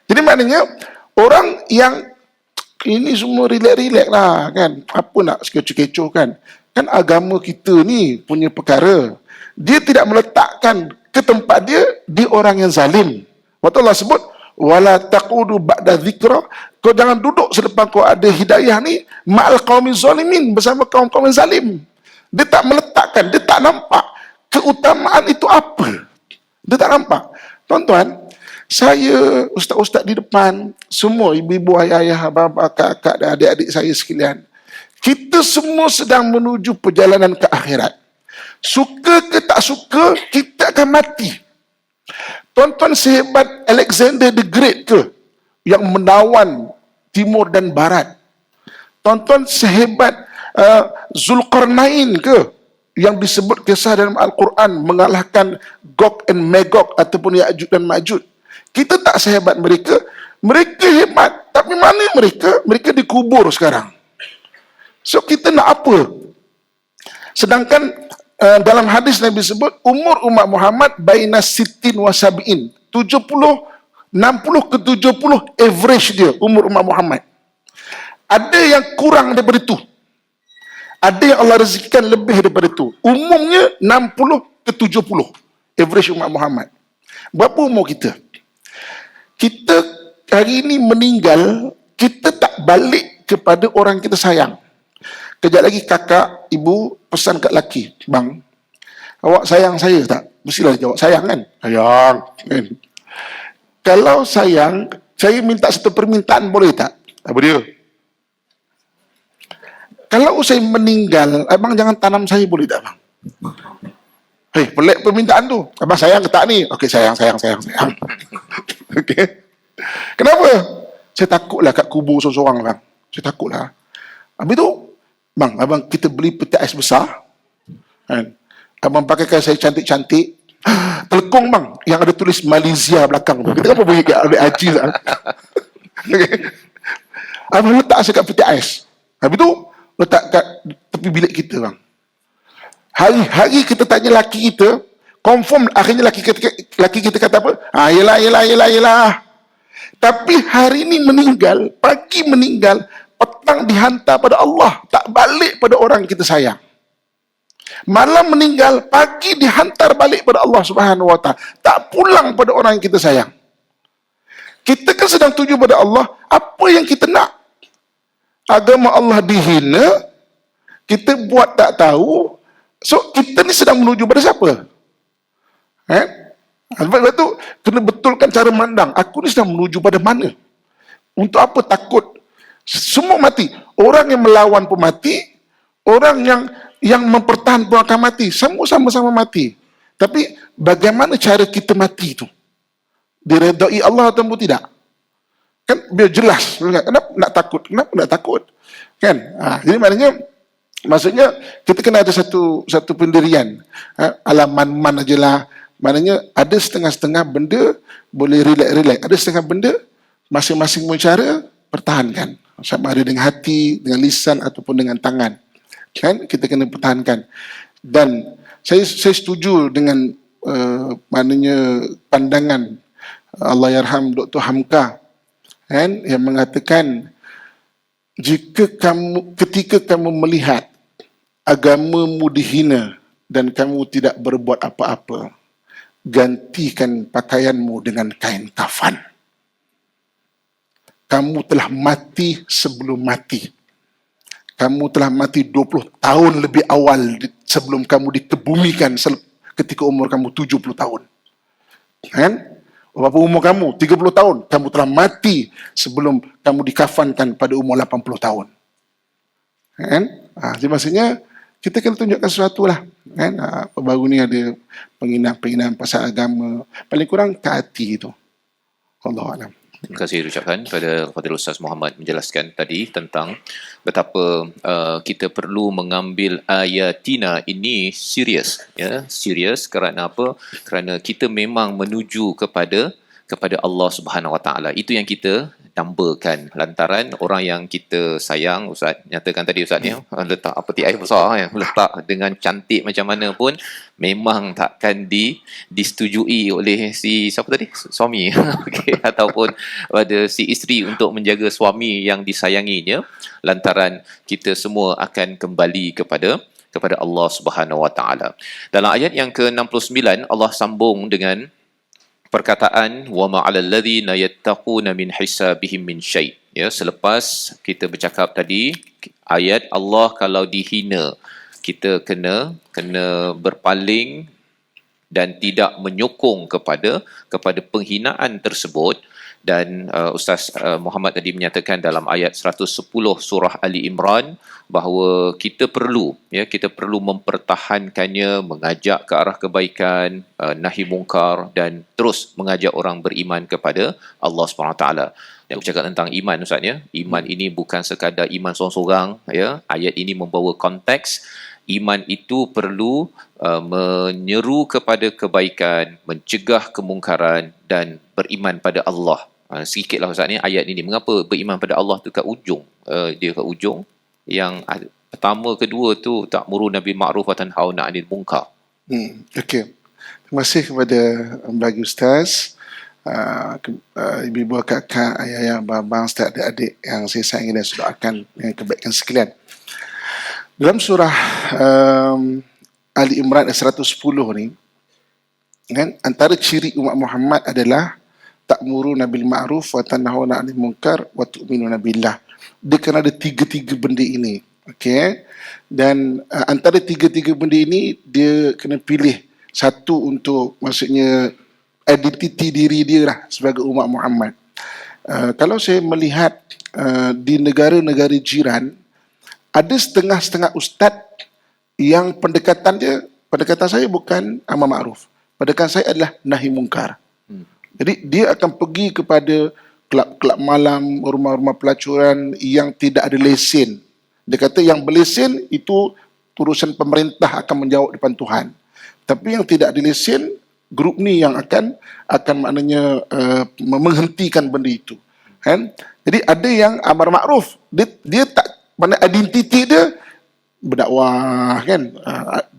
Jadi maknanya orang yang ini semua relax-relax lah kan. Apa nak kecoh-kecoh kan. Kan agama kita ni punya perkara. Dia tidak meletakkan ke tempat dia di orang yang zalim. Waktu Allah sebut wala taqudu ba'da dzikra, kau jangan duduk selepas kau ada hidayah ni ma'al qaumiz zalimin, bersama kaum-kaum yang zalim. Dia tak meletakkan, dia tak nampak keutamaan itu apa. Dia tak nampak. Tuan-tuan, saya, ustaz-ustaz di depan, semua ibu-ibu, ayah-ayah, abang-abang, kakak dan adik-adik saya sekalian, kita semua sedang menuju perjalanan ke akhirat. Suka ke tak suka, kita akan mati. Tuan-tuan sehebat Alexander the Great ke, yang menawan timur dan barat? Tuan-tuan sehebat Zulkarnain ke, yang disebut kisah dalam Al-Quran mengalahkan Gog and Magog ataupun Ya'juj dan Ma'juj? Kita tak sehebat mereka. Mereka hebat, tapi mana mereka? Mereka dikubur sekarang. So kita nak apa? Sedangkan dalam hadis Nabi sebut umur umat Muhammad baina sittin wa sab'in, 60 ke 70 average dia umur umat Muhammad. Ada yang kurang daripada itu. Ada yang Allah rezekikan lebih daripada itu. Umumnya 60 ke 70 average umat Muhammad. Berapa umur kita? Kita hari ini meninggal, kita tak balik kepada orang kita sayang. Kejap lagi kakak, ibu pesan kat laki, bang, awak sayang saya tak? Mestilah jawab sayang kan? Sayang. Kan? Kalau sayang, saya minta satu permintaan boleh tak? Apa dia? Kalau saya meninggal, abang jangan tanam saya boleh tak bang? Hei, pelik permintaan tu. Abang sayang ke tak ni? Okey, sayang. Okey. Kenapa? Saya takutlah kat kubur seorang-seorang bang. Saya takutlah. Habis tu, bang, abang kita beli peti ais besar. Kan? Abang pakaikan saya cantik-cantik. Telekong bang, yang ada tulis Malaysia belakang tu. Kita kan pergi kat Haji lah. Okay. Abang letak saya kat peti ais. Habis tu, letak kat tepi bilik kita bang. Hari-hari kita tanya laki kita, confirm akhirnya laki kita kata apa? Yelah. Tapi hari ini meninggal, pagi meninggal, petang dihantar pada Allah, tak balik pada orang kita sayang. Malam meninggal, pagi dihantar balik pada Allah Subhanahu Wa Taala, tak pulang pada orang yang kita sayang. Kita kan sedang tuju pada Allah, apa yang kita nak? Agama Allah dihina, kita buat tak tahu. So kita ni sedang menuju pada siapa? Sebab itu kena betulkan cara mandang. Aku ni sedang menuju pada mana? Untuk apa takut? Semua mati. Orang yang melawan pun mati. Orang yang mempertahan pun akan mati. Semua sama-sama mati. Tapi bagaimana cara kita mati itu? Diredai Allah atau tidak? Kan biar jelas. Kenapa nak takut? Kenapa nak takut? Kan? Jadi maksudnya kita kena ada satu pendirian. Alaman-man ajalah. Maknanya ada setengah-setengah benda boleh relax. Ada setengah benda masing-masing cara pertahankan. sama ada dengan hati, dengan lisan ataupun dengan tangan. Kan kita kena pertahankan. Dan saya setuju dengan maknanya pandangan Allahyarham Dr. Hamka kan yang mengatakan ketika kamu melihat agamamu dihina dan kamu tidak berbuat apa-apa, gantikan pakaianmu dengan kain kafan. Kamu telah mati sebelum mati. Kamu telah mati 20 tahun lebih awal sebelum kamu dikebumikan ketika umur kamu 70 tahun. Kan? Berapa umur kamu? 30 tahun. Kamu telah mati sebelum kamu dikafankan pada umur 80 tahun. Kan? Jadi maksudnya kita kena tunjukkan sesuatu lah. Kan? Baru ni ada penghinaan pasal agama. Paling kurang taati itu. Allahuakbar. Terima kasih ucapkan pada Fadil Ustaz Muhammad menjelaskan tadi tentang betapa kita perlu mengambil ayatina ini serius, ya, serius kerana apa? Kerana kita memang menuju kepada Allah Subhanahu Wa Taala. Itu yang kita dambakan lantaran orang yang kita sayang. Ustaz nyatakan tadi Ustaz ni letak peti air besar yang letak dengan cantik macam mana pun memang takkan disetujui oleh si siapa tadi, suami okay. Ataupun pada si isteri untuk menjaga suami yang disayanginya, lantaran kita semua akan kembali kepada Allah Subhanahu Wa Taala. Dalam ayat yang ke-69 Allah sambung dengan perkataan wa ma'alal ladzina yattaquna min hisabihim min syai'. Ya, selepas kita bercakap tadi ayat Allah kalau dihina kita kena berpaling dan tidak menyokong kepada penghinaan tersebut. Dan Ustaz Muhammad tadi menyatakan dalam ayat 110 surah Ali Imran bahawa kita perlu mempertahankannya, mengajak ke arah kebaikan, nahi mungkar dan terus mengajak orang beriman kepada Allah SWT. Yang aku cakap tentang iman Ustaz ya. Iman ini bukan sekadar iman seorang-seorang ya. Ayat ini membawa konteks iman itu perlu menyeru kepada kebaikan, mencegah kemungkaran dan beriman pada Allah. Sikitlah Ustaz ni ayat ini. Mengapa beriman pada Allah tu kat ujung? Dia kat ujung. Yang pertama, kedua tu ta'muruna bil ma'ruf wa tanhauna 'anil munkar. Okey. Terima kasih kepada bagi Ustaz, ibu-ibu, kakak, ayah, abang, ustaz, adik-adik yang saya sayangi dan doakan dengan kebaikan sekalian. Dalam surah Ali Imran 110 ni, kan, antara ciri umat Muhammad adalah ta'muruna bil ma'ruf wa tanhauna 'anil munkar wa tu'minuna billah. Dia kena ada tiga-tiga benda ini. Okey. Dan antara tiga-tiga benda ini dia kena pilih satu untuk maksudnya identiti diri dia lah sebagai umat Muhammad. Kalau saya melihat di negara-negara jiran, ada setengah-setengah ustaz yang pendekatan saya bukan amar ma'ruf. Pendekatan saya adalah nahi mungkar. Jadi dia akan pergi kepada kelab-kelab malam, rumah-rumah pelacuran yang tidak ada lesen. Dia kata yang berlesen itu urusan pemerintah akan menjawab depan Tuhan. Tapi yang tidak ada lesen, grup ni yang akan maknanya menghentikan benda itu. Kan? Jadi ada yang amar ma'ruf, dia tak, mana identiti dia berdakwah kan.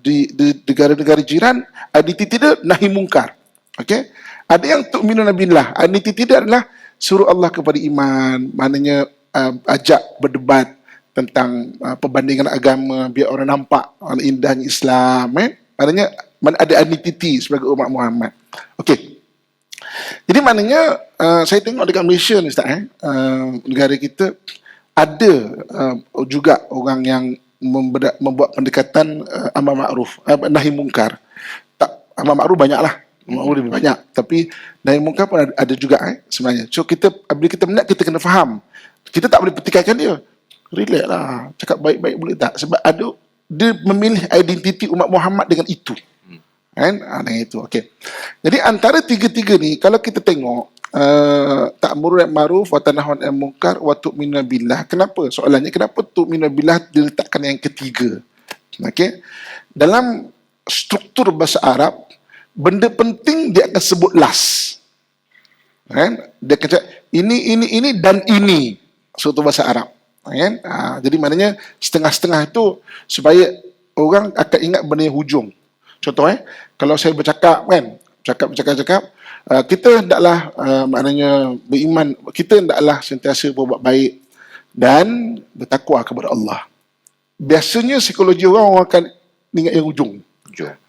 Di negara-negara jiran identiti dia nahi mungkar. Okey. Ada yang tu'minuna billah, identiti dia adalah suruh Allah kepada iman, maknanya ajak berdebat tentang perbandingan agama biar orang nampak indahnya Islam, maknanya ada identiti sebagai umat Muhammad. Okey. Jadi maknanya saya tengok dekat Malaysia ni Ustaz, negara kita ada juga orang yang membuat pendekatan amar ma'ruf, nahi mungkar. Tak, amar ma'ruf banyaklah. Amar ma'ruf lebih banyak, tapi nahi mungkar pun ada juga sebenarnya. So bila kita melihat, kita kena faham. Kita tak boleh petikaikan dia. Relax lah, cakap baik-baik boleh tak? Sebab dia memilih identiti umat Muhammad dengan itu. Kan? Dengan itu. Okey. Jadi antara tiga-tiga ni kalau kita tengok ta'muruna bil ma'ruf wa tanhauna 'anil munkar wa tu'minuna billah. Kenapa? Soalannya kenapa tu'minuna billah diletakkan yang ketiga? Okey. Dalam struktur bahasa Arab, benda penting dia akan sebut last. Kan? Dia kata ini dan ini. suatu bahasa Arab. Kan? Jadi maknanya setengah-setengah itu supaya orang akan ingat benda yang hujung. Contoh kalau saya bercakap kan, cakap, kita hendaklah maknanya beriman, kita hendaklah sentiasa berbuat baik dan bertakwa kepada Allah. Biasanya psikologi orang akan ingat yang hujung.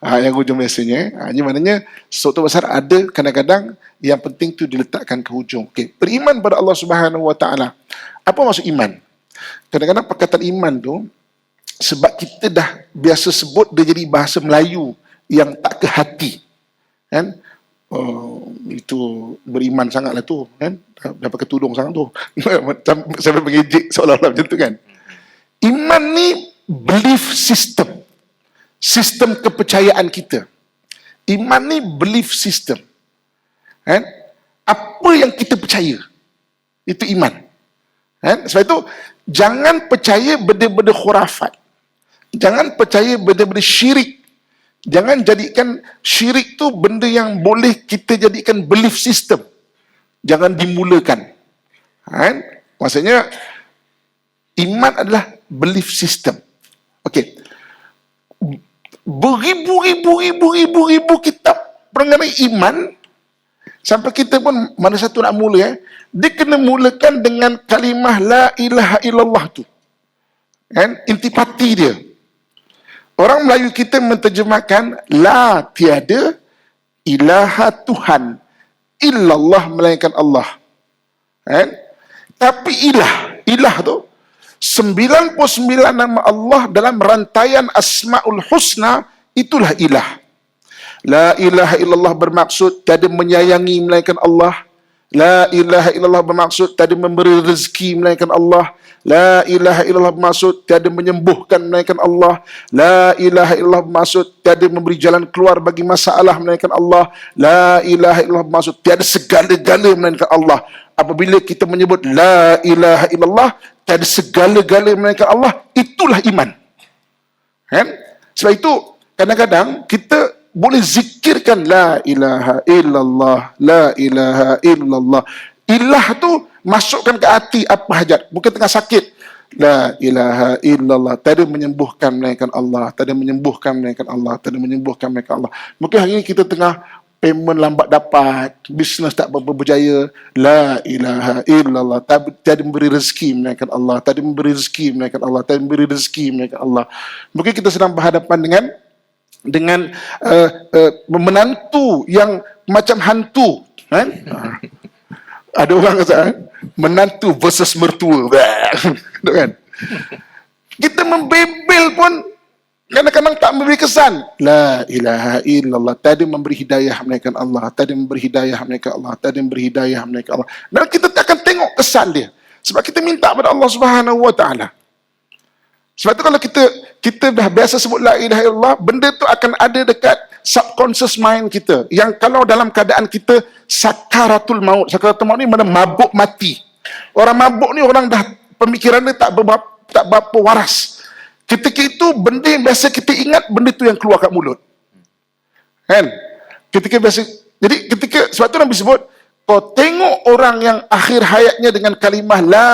Yang hujung biasanya. Ini maknanya suatu besar ada kadang-kadang yang penting tu diletakkan ke hujung. Okey, beriman pada Allah Subhanahu Wa Taala. Apa maksud iman? Kadang-kadang perkataan iman tu sebab kita dah biasa sebut dia jadi bahasa Melayu yang tak ke hati. Kan? Itu beriman sangatlah tu, kan? Dah pakai tudung sangat tu. Sampai mengejek seolah-olah macam tu kan. Iman ni belief system. Sistem kepercayaan kita. Iman ni belief system. Kan? Apa yang kita percaya, itu iman. Kan? Sebab itu, jangan percaya benda-benda khurafat. Jangan percaya benda-benda syirik. Jangan jadikan syirik tu benda yang boleh kita jadikan belief system. Jangan dimulakan. Kan? Maksudnya, iman adalah belief system. Okey. Beribu-ribu kitab mengenai iman, sampai kita pun mana satu nak mula dia kena mulakan dengan kalimah la ilaha illallah tu. Kan? Intipati dia. Orang Melayu kita menterjemahkan la tiada ilaha Tuhan illallah melainkan Allah. Kan? Tapi ilah tu 99 nama Allah dalam rantaian Asmaul Husna, itulah ilah. La ilaha illallah bermaksud tiada menyayangi melainkan Allah. La ilaha illallah bermaksud tiada memberi rezeki melainkan Allah. La ilaha illallah bermaksud tiada menyembuhkan melainkan Allah. La ilaha illallah bermaksud tiada memberi jalan keluar bagi masalah melainkan Allah. La ilaha illallah bermaksud tiada segala-gala melainkan Allah. Apabila kita menyebut la ilaha illallah, tiada segala-gala melainkan Allah, itulah iman. Kan? Sebab itu kadang-kadang kita boleh zikirkan la ilaha illallah, la ilaha illallah. Ilah tu masukkan ke hati apa hajat. Bukan tengah sakit, la ilaha illallah, tiada menyembuhkan melainkan Allah, tiada menyembuhkan melainkan Allah, tiada menyembuhkan melainkan Allah. Mungkin hari ini kita tengah payment lambat dapat, bisnes tak berjaya, la ilaha illallah, tiada memberi rezeki melainkan Allah, tiada memberi rezeki melainkan Allah, tiada memberi rezeki melainkan Allah. Mungkin kita sedang berhadapan dengan menantu yang macam hantu, kan? Ada orang kata menantu versus mertua. Kan? Kita membebel pun kadang-kadang tak memberi kesan. La ilaha illallah, tiada memberi hidayah melainkan Allah, tiada memberi hidayah melainkan Allah, tiada memberi hidayah melainkan Allah. Dan kita tak akan tengok kesan dia. Sebab kita minta pada Allah Subhanahu Wa Taala. Sebab tu kalau kita dah biasa sebut la ilaha illallah, benda tu akan ada dekat subconscious mind kita. Yang kalau dalam keadaan kita sakaratul maut ni mana mabuk mati. Orang mabuk ni orang dah pemikiran dia tak berapa waras. Ketika itu benda yang biasa kita ingat, benda tu yang keluar kat mulut. Kan? Jadi sebab tu Nabi sebut, kau tengok orang yang akhir hayatnya dengan kalimah la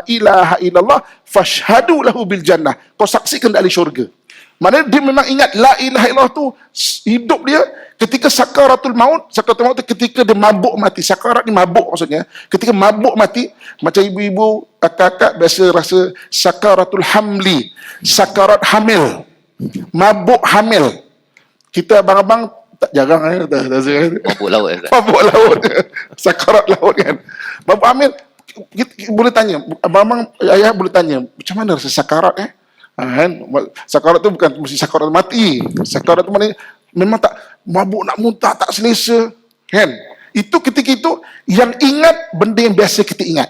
ilaha illallah fashhadu lahu bil jannah. Kau saksikan dia ahli syurga. Maknanya dia memang ingat la ilaha illallah tu hidup dia ketika sakaratul maut. Sakaratul maut tu ketika dia mabuk mati. Sakarat ni mabuk maksudnya. Ketika mabuk mati, macam ibu-ibu, kakak biasa rasa sakaratul hamli, sakarat hamil, mabuk hamil. Kita abang-abang tak jarang tak rasa Mabuk laut. mabuk laut. Sakarat laut kan. Mabuk hamil, kita boleh tanya, abang-abang ayah boleh tanya, macam mana rasa sakarat kan? Sakarat tu bukan mesti sakarat mati. Sakarat tu maknanya memang tak mabuk nak muntah, tak selesa kan. Itu ketika itu yang ingat benda yang biasa kita ingat.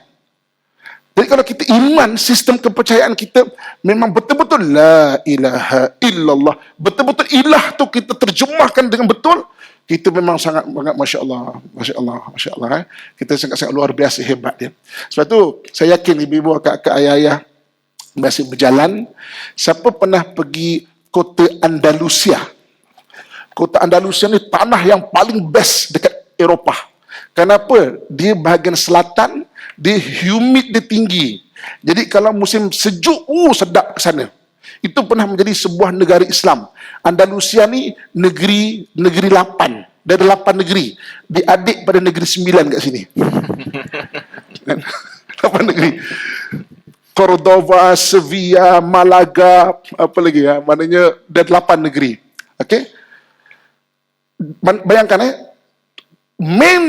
Jadi kalau kita iman, sistem kepercayaan kita memang betul-betul la ilaha illallah, betul-betul ilah tu kita terjemahkan dengan betul, kita memang sangat Masya Allah, Masya Allah, Masya Allah. Kita sangat-sangat luar biasa hebat dia. Sebab tu saya yakin ibu-ibu, kakak, ayah-ayah biasa berjalan, siapa pernah pergi kota Andalusia? Kota Andalusia ni tanah yang paling best dekat Eropah. Kenapa? Dia bahagian selatan, dia humid, dia tinggi. Jadi kalau musim sejuk, sedap ke sana. Itu pernah menjadi sebuah negara Islam. Andalusia ni negeri 8. Dari 8 negeri. Dia adik pada negeri 9 kat sini. 8 negeri. Cordova, Sevilla, Malaga, apa lagi ya? Maknanya dari 8 negeri. Okey? Bayangkan main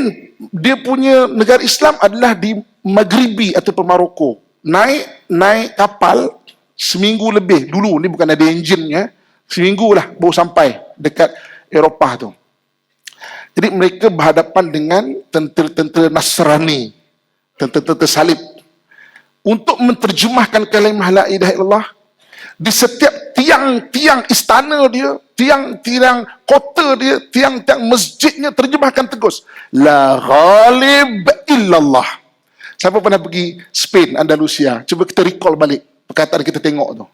dia punya negara Islam adalah di Maghribi ataupun Maroko. Naik kapal seminggu lebih dulu, ni bukan ada enjinnya, seminggu lah baru sampai dekat Eropah tu. Jadi mereka berhadapan dengan tentera-tentera Nasrani, tentera-tentera salib. Untuk menterjemahkan kalimah la ilaha illallah, di setiap tiang-tiang istana dia, tiang-tiang kota dia, tiang-tiang masjidnya terjemahkan tegus, la ghalib illallah. Siapa pernah pergi Spain, Andalusia? Cuba kita recall balik perkataan kita tengok tu.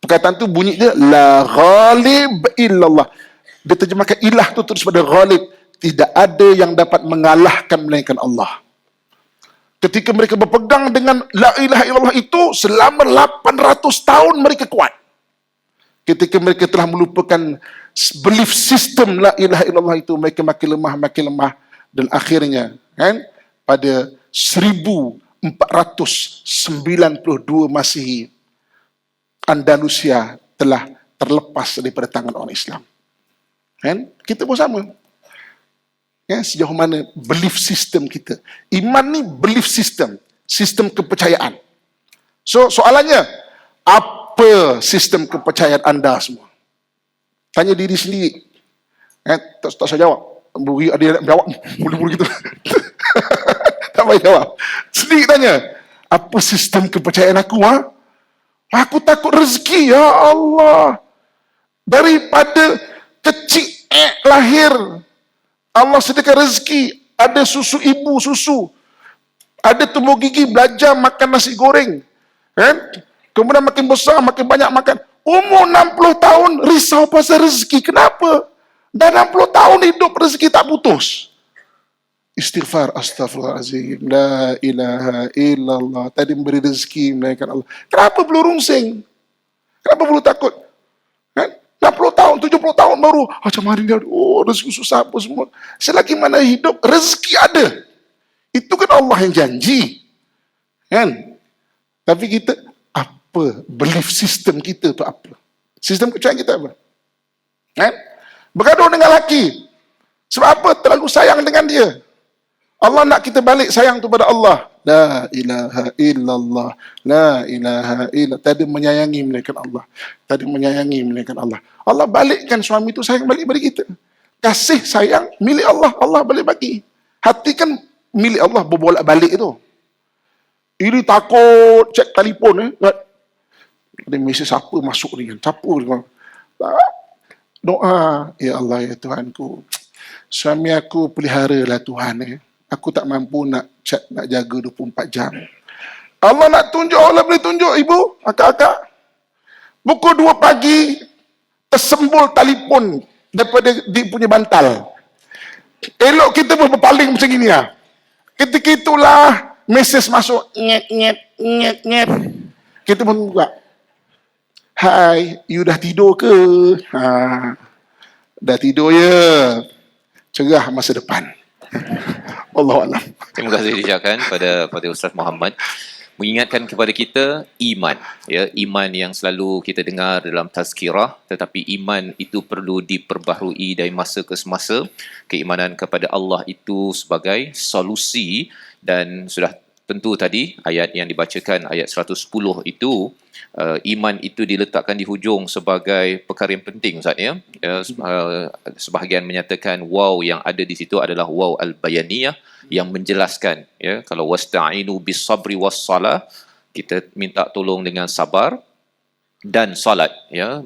Perkataan tu bunyi dia la ghalib illallah. Dia terjemahkan ilah tu terus pada ghalib. Tidak ada yang dapat mengalahkan melainkan Allah. Ketika mereka berpegang dengan la ilaha illallah itu, selama 800 tahun mereka kuat. Ketika mereka telah melupakan belief system la ilaha illallah itu, mereka makin lemah. Dan akhirnya, pada 1492 Masihi, Andalusia telah terlepas daripada tangan orang Islam. Kita pun sama. Sejauh mana belief system kita. Iman ni belief system. Sistem kepercayaan. So, soalannya, apa sistem kepercayaan anda semua? Tanya diri sendiri. Tak saya jawab. Ada yang nak jawab. Boleh-boleh gitu. Tak payah jawab. Sendiri tanya. Apa sistem kepercayaan aku? Aku takut rezeki. Ya Allah. Daripada kecil lahir, Allah sediakan rezeki. Ada susu ibu, susu. Ada tumbuh gigi, belajar makan nasi goreng. Kemudian makin besar, makin banyak makan. Umur 60 tahun, risau pasal rezeki. Kenapa? Dah 60 tahun hidup, rezeki tak putus. Istighfar, astaghfirullahaladzim. La ilaha illallah. Tadi memberi rezeki melainkan Allah. Kenapa perlu rungsing? Kenapa perlu takut? 60 tahun, 70 tahun baru, macam hari ni, rezeki susah apa semua. Selagi mana hidup, rezeki ada. Itu kan Allah yang janji. Tapi kita, apa? Belief system kita tu apa? Sistem kepercayaan kita apa? Bergaduh dengan lelaki. Sebab apa? Terlalu sayang dengan dia. Allah nak kita balik sayang tu pada Allah. La ilaha illallah. La ilaha illallah. Tadi menyayangi melainkan Allah. Tadi menyayangi melainkan Allah. Allah balikkan suami itu sayang balik pada kita. Kasih sayang milik Allah. Allah balik bagi. Hati kan milik Allah berbolak balik itu. Ini takut cek telefon. Ada mesej siapa masuk ni kan. Siapa ni. Doa. Ya Allah ya Tuhanku. Suami aku peliharalah Tuhan. Aku tak mampu nak chat, nak jaga 24 jam. Allah nak tunjuk, Allah boleh tunjuk ibu, akak-akak. Pukul 2 pagi, tersembul telefon daripada dia punya bantal. Elok kita pun berpaling macam gini lah. Ketika itulah, mesej masuk, nyet. Kita pun buka. Hai, you dah tidur ke? Dah tidur ya. Cerah masa depan. Allahuakbar. Terima kasih diucapkan pada Ustaz Muhammad, mengingatkan kepada kita iman, iman yang selalu kita dengar dalam tazkirah, tetapi iman itu perlu diperbaharui dari masa ke semasa. Keimanan kepada Allah itu sebagai solusi, dan sudah tentu tadi ayat yang dibacakan, ayat 110 itu, iman itu diletakkan di hujung sebagai perkara yang penting, Ustaz ya. Sebahagian menyatakan waw yang ada di situ adalah waw al-bayaniyah yang menjelaskan, kalau wasta'inu bis sabri was salah, kita minta tolong dengan sabar dan salat,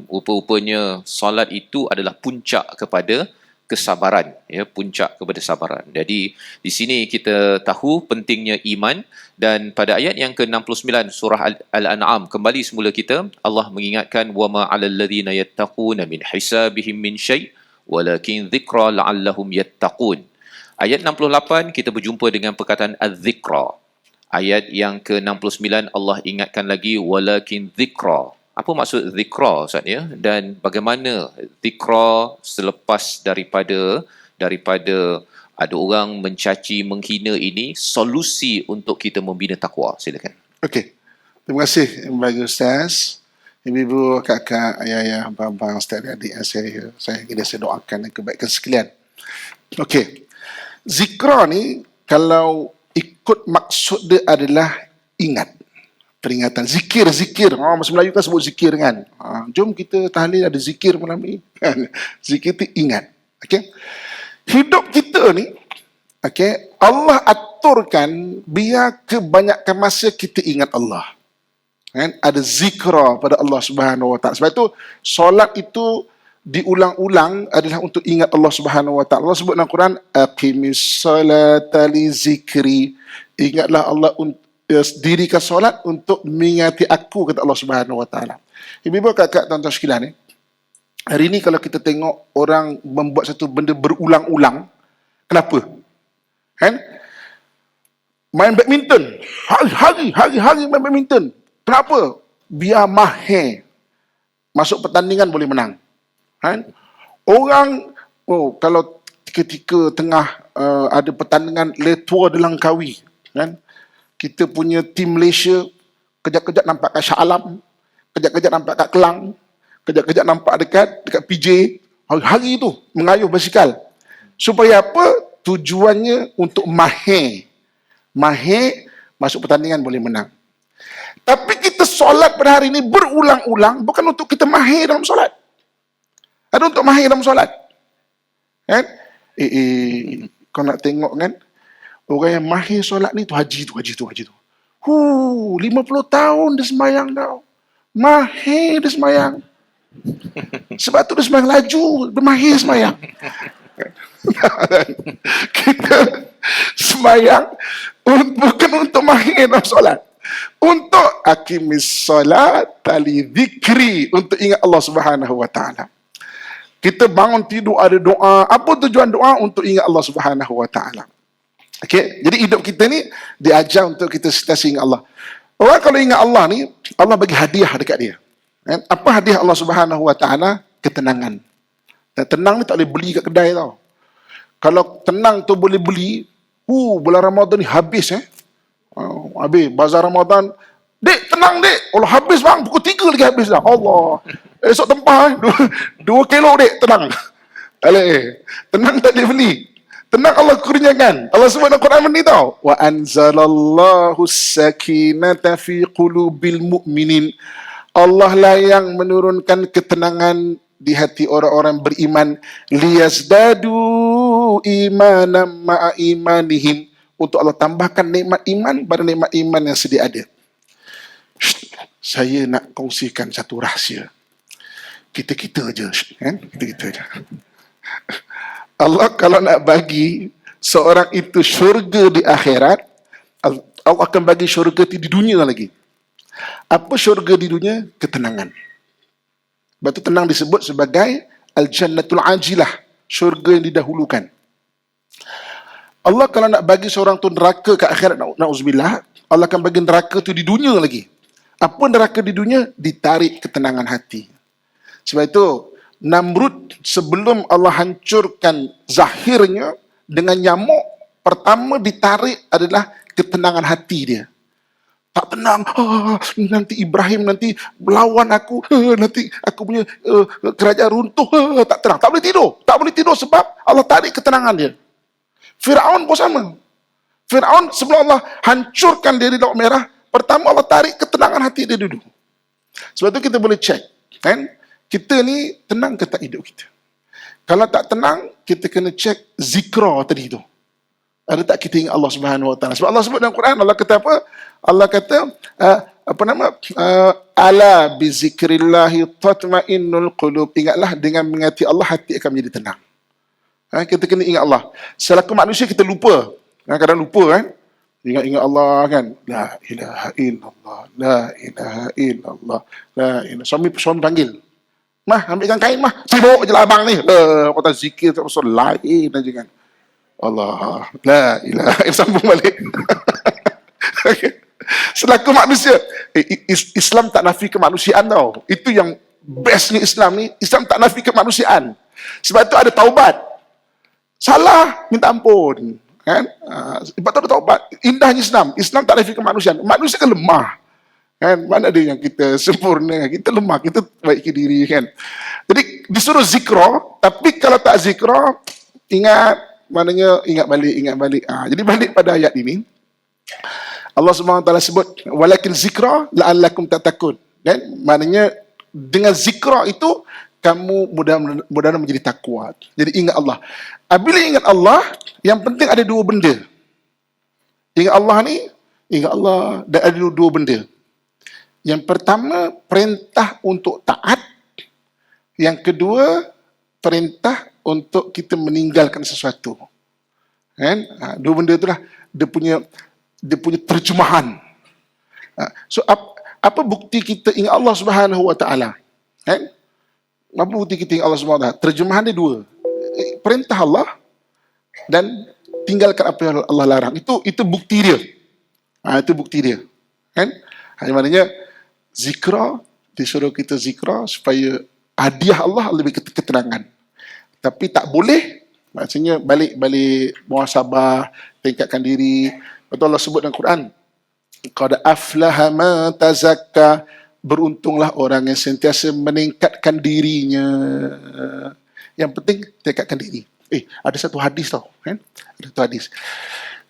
rupa-rupanya salat itu adalah puncak kepada kesabaran, puncak kepada sabaran. Jadi di sini kita tahu pentingnya iman, dan pada ayat yang ke-69 surah Al-An'am, kembali semula kita, Allah mengingatkan wama 'alal ladzina yattaquna min hisabihim min syai' walakin dzikra la'allahum yattaqun. Ayat 68 kita berjumpa dengan perkataan az-zikra. Ayat yang ke-69 Allah ingatkan lagi walakin zikra. Apa maksud zikra Ustaz ya? Dan bagaimana zikra selepas daripada ada orang mencaci, menghina ini, solusi untuk kita membina takwa. Silakan. Okey. Terima kasih bagi Ustaz. Ibu-ibu, kakak, ayah-ayah, abang-abang, ustaz adik saya ingin saya doakan dan kebaikan sekalian. Okey. Zikra ni kalau ikut maksud dia adalah ingat. Peringatan. Zikir. Bahasa Melayu kan sebut zikir kan. Jom kita tahlil ada zikir malam ni. Zikir tu ingat. Okey. Hidup kita ni, okay, Allah aturkan biar kebanyakan masa kita ingat Allah. Kan? Ada zikra pada Allah Subhanahu Wa Taala. Sebab itu solat itu diulang-ulang adalah untuk ingat Allah Subhanahu Wa Taala. Allah sebut dalam Quran, aqimis salata li zikri. Ingatlah Allah dirikan solat untuk mengingati aku, kata Allah Subhanahu Wa Taala. Ibu-ibu, kakak, tuan-tuan sekalian ni, hari ni kalau kita tengok orang membuat satu benda berulang-ulang, kenapa? Kan? Main badminton. Hari-hari main badminton. Kenapa? Biar mahir. Masuk pertandingan boleh menang. Kan? Orang, kalau ketika tengah ada pertandingan letua di Langkawi, kan? Kita punya tim Malaysia, kejap-kejap nampak kat Shah Alam, kejap-kejap nampak kat Kelang, kejap-kejap nampak dekat PJ, hari-hari tu mengayuh basikal. Supaya apa? Tujuannya untuk mahir masuk pertandingan boleh menang. Tapi kita solat pada hari ini berulang-ulang bukan untuk kita mahir dalam solat. Ada untuk mahir dalam solat. Kan? Kau nak tengok kan? Orang yang mahir solat ni tu haji tu. 50 tahun dia sembahyang tau. Mahir dia sembahyang. Sebab tu dia sembahyang laju, dia mahir sembahyang. Kita sembahyang bukan untuk mahir dalam solat. Untuk aqimis solat tali zikri, untuk ingat Allah Subhanahu Wa Taala. Kita bangun tidur ada doa. Apa tujuan doa? Untuk ingat Allah Subhanahu Wa Taala. Okey, jadi hidup kita ni diajar untuk kita sentiasa ingat Allah. Orang kalau ingat Allah ni, Allah bagi hadiah dekat dia. Apa hadiah Allah Subhanahu Wa Taala? Ketenangan. Dan tenang ni tak boleh beli kat kedai tau. Kalau tenang tu boleh beli, bulan Ramadan ni habis habis bazar Ramadan. Dek, tenang dek. Allah habis bang, pukul 3 lagi habis dah. Allah. Esok tempah 2 kilo dek, tenang. Tenang tak boleh beli. Tenang Allah kurniakan. Allah sebut dalam Quran ni tau. Wa anzalallahu sakinata fi qulubil mu'minin. Allah lah yang menurunkan ketenangan di hati orang-orang beriman. Liyazdadu imanam ma'a imanihim. Untuk Allah tambahkan nikmat iman pada nikmat iman yang sedia ada. Saya nak kongsikan satu rahsia. Kita-kita je. Kan? Kita-kita je. Allah kalau nak bagi seorang itu syurga di akhirat, Allah akan bagi syurga di dunia lagi. Apa syurga di dunia? Ketenangan. Sebab itu tenang disebut sebagai al-jannatul ajilah, syurga yang didahulukan. Allah kalau nak bagi seorang tu neraka ke akhirat, na'uzubillah, Allah akan bagi neraka tu di dunia lagi. Apa neraka di dunia? Ditarik ketenangan hati. Sebab itu Namrud sebelum Allah hancurkan zahirnya dengan nyamuk, pertama ditarik adalah ketenangan hati dia. Tak tenang, nanti Ibrahim nanti melawan aku, nanti aku punya kerajaan runtuh, tak tenang, tak boleh tidur sebab Allah tarik ketenangan dia. Firaun pun sama. Firaun sebelum Allah hancurkan dia di Laut Merah, pertama Allah tarik ketenangan hati dia dulu. Sebab itu kita boleh cek, kan? Kita ni tenang ke tak hidup kita? Kalau tak tenang, kita kena cek zikra tadi tu. Ada tak kita ingat Allah Subhanahu Wa Taala? Sebab Allah sebut dalam Quran, Allah kata apa? Allah kata ala bi zikrillahi tatma'innul qulub. Ingatlah dengan mengingati Allah, hati akan menjadi tenang. Kita kena ingat Allah. Selaku manusia kita lupa. Kadang-kadang lupa kan? Ingat-ingat Allah kan. La ilaha illallah. La ilaha illallah. La ilaha. Suami panggil. Mah, ambilkan kain mah. Sibuk je lah abang ni. Kata zikir tak pasal lain aja kan. Allah, la ilaha, sambung balik. Okay. Selaku manusia, Islam tak nafi kemanusiaan tau. Itu yang bestnya Islam ni, Islam tak nafi kemanusiaan. Sebab tu ada taubat. Salah, minta ampun. Kan? Sebab tu ada taubat. Indahnya Islam. Islam tak nafi kemanusiaan. Manusia kan lemah. Kan? Mana ada yang kita sempurna, kita lemah, kita baiki diri kan. Jadi disuruh zikra, tapi kalau tak zikra, ingat, maknanya ingat balik. Jadi balik pada ayat ini, Allah Subhanahu Wa Taala sebut walakin zikra la'allakum tattaqun. Dan maknanya dengan zikra itu kamu mudah-mudahan menjadi takwa. Jadi ingat Allah. Bila ingat Allah, yang penting ada dua benda. Ingat Allah dan ada dua benda. Yang pertama, perintah untuk taat. Yang kedua, perintah untuk kita meninggalkan sesuatu. Kan? Dua benda itulah dia punya terjemahan. So apa bukti kita ingat Allah Subhanahu Wa Taala? Kan? Apa bukti kita ingat Allah Subhanahu Wa Taala? Terjemahan dia dua. Perintah Allah dan tinggalkan apa yang Allah larang. Itu bukti dia. Itu bukti dia. Kan? Maknanya zikra, disuruh kita zikra supaya hadiah Allah lebih keterangan. Tapi tak boleh, maksudnya balik muhasabah, tingkatkan diri. Betul Allah sebut dalam Quran, qad aflaha man tazakka, beruntunglah orang yang sentiasa meningkatkan dirinya. Yang penting tingkatkan diri. Ada satu hadis tau, kan? Ada satu hadis.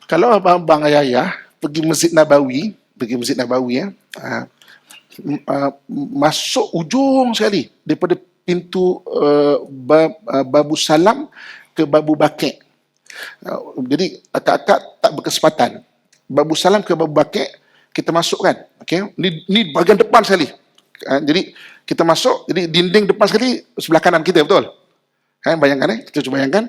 Kalau abang-abang ayah pergi Masjid Nabawi ya, masuk ujung sekali daripada pintu Babu Salam ke Babu Baqi'. Jadi akak-akak tak berkesempatan. Babu Salam ke Babu Baqi' kita masuk kan. Okay? Ni bahagian depan sekali. Jadi kita masuk, jadi dinding depan sekali sebelah kanan kita, betul? Kan bayangkan kita cuba bayangkan.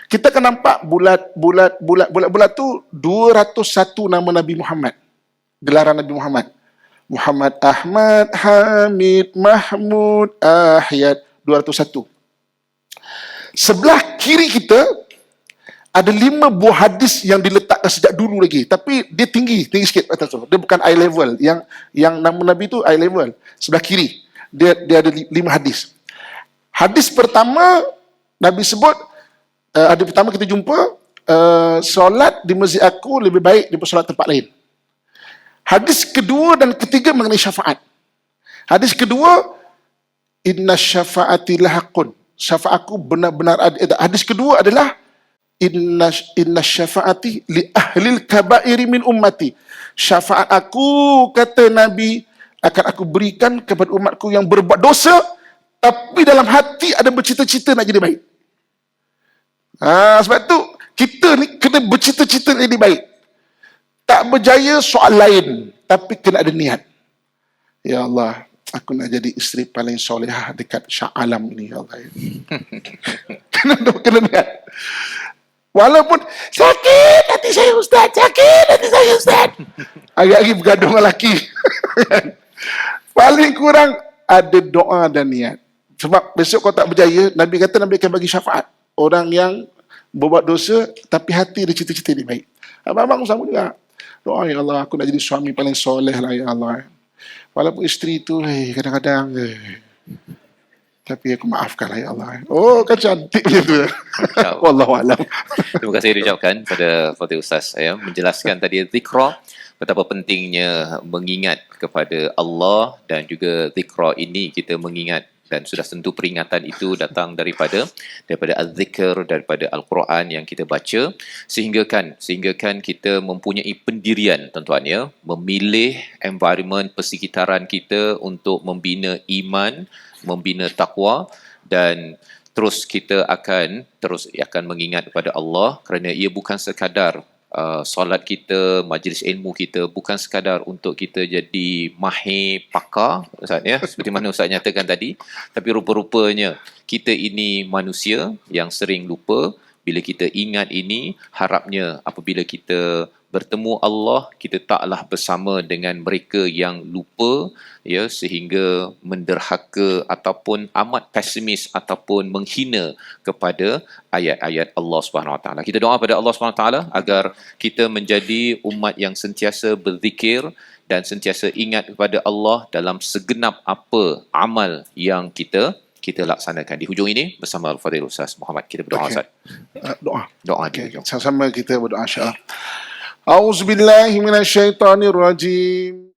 Kita akan nampak bulat tu 201 nama Nabi Muhammad. Gelaran Nabi Muhammad. Muhammad Ahmad, Hamid, Mahmud, Ahyad, 201. Sebelah kiri kita ada 5 buah hadis yang diletakkan sejak dulu lagi. Tapi dia tinggi sikit atas tu. Dia bukan eye level. Yang nama Nabi tu eye level. Sebelah kiri. Dia ada 5 hadis. Hadis pertama, Nabi sebut, hadis pertama kita jumpa, solat di masjid aku lebih baik daripada solat tempat lain. Hadis kedua dan ketiga mengenai syafaat. Hadis kedua, inna syafa'ati lahaqqun. Syafaatku benar-benar ada. Hadis kedua adalah inna syafa'ati li ahlil kabairi min ummati. Syafaat aku, kata Nabi, akan aku berikan kepada umatku yang berbuat dosa tapi dalam hati ada bercita-cita nak jadi baik. Sebab tu kita ni kena bercita-cita nak jadi baik. Tak berjaya soal lain, tapi kena ada niat. Ya Allah, aku nak jadi isteri paling solehah dekat Shah Alam ini, ya Allah. Kena niat. Walaupun sakit hati saya Ustaz, Hari-hari bergaduh dengan lelaki. Paling kurang ada doa dan niat. Sebab besok kau tak berjaya, Nabi kata Nabi akan bagi syafaat. Orang yang berbuat dosa, tapi hati dia cita-cita dia baik. Abang-abang sama juga. Doa, ya Allah, aku nak jadi suami paling soleh lah, ya Allah. Walaupun isteri tu, kadang-kadang, tapi aku maafkan lah, ya Allah. Oh, kan cantik macam tu. Wallahualam. Terima kasih diucapkan pada Fadil Ustaz menjelaskan tadi zikra, betapa pentingnya mengingat kepada Allah, dan juga zikra ini kita mengingat, dan sudah tentu peringatan itu datang daripada az-zikr, daripada Al-Quran yang kita baca, sehingga kan kita mempunyai pendirian, tuan-tuan ya, memilih environment persekitaran kita untuk membina iman, membina takwa, dan kita akan mengingat kepada Allah, kerana ia bukan sekadar solat kita, majlis ilmu kita bukan sekadar untuk kita jadi mahir pakar, Ustaz ya, seperti mana Ustaz nyatakan tadi, tapi rupa-rupanya kita ini manusia yang sering lupa. Bila kita ingat ini, harapnya apabila kita bertemu Allah, kita taklah bersama dengan mereka yang lupa, ya, sehingga menderhaka ataupun amat pesimis ataupun menghina kepada ayat-ayat Allah Subhanahu Wa Taala. Kita doa pada Allah Subhanahu Wa Taala agar kita menjadi umat yang sentiasa berzikir dan sentiasa ingat kepada Allah dalam segenap apa amal yang kita laksanakan. Di hujung ini bersama Al-Fadhil Ustaz Muhammad, kita berdoa, Ustaz. Doa. Doa di Okay. hujung. Sama-sama kita berdoa insya-Allah. A'udzubillahi minasyaitonirrajim.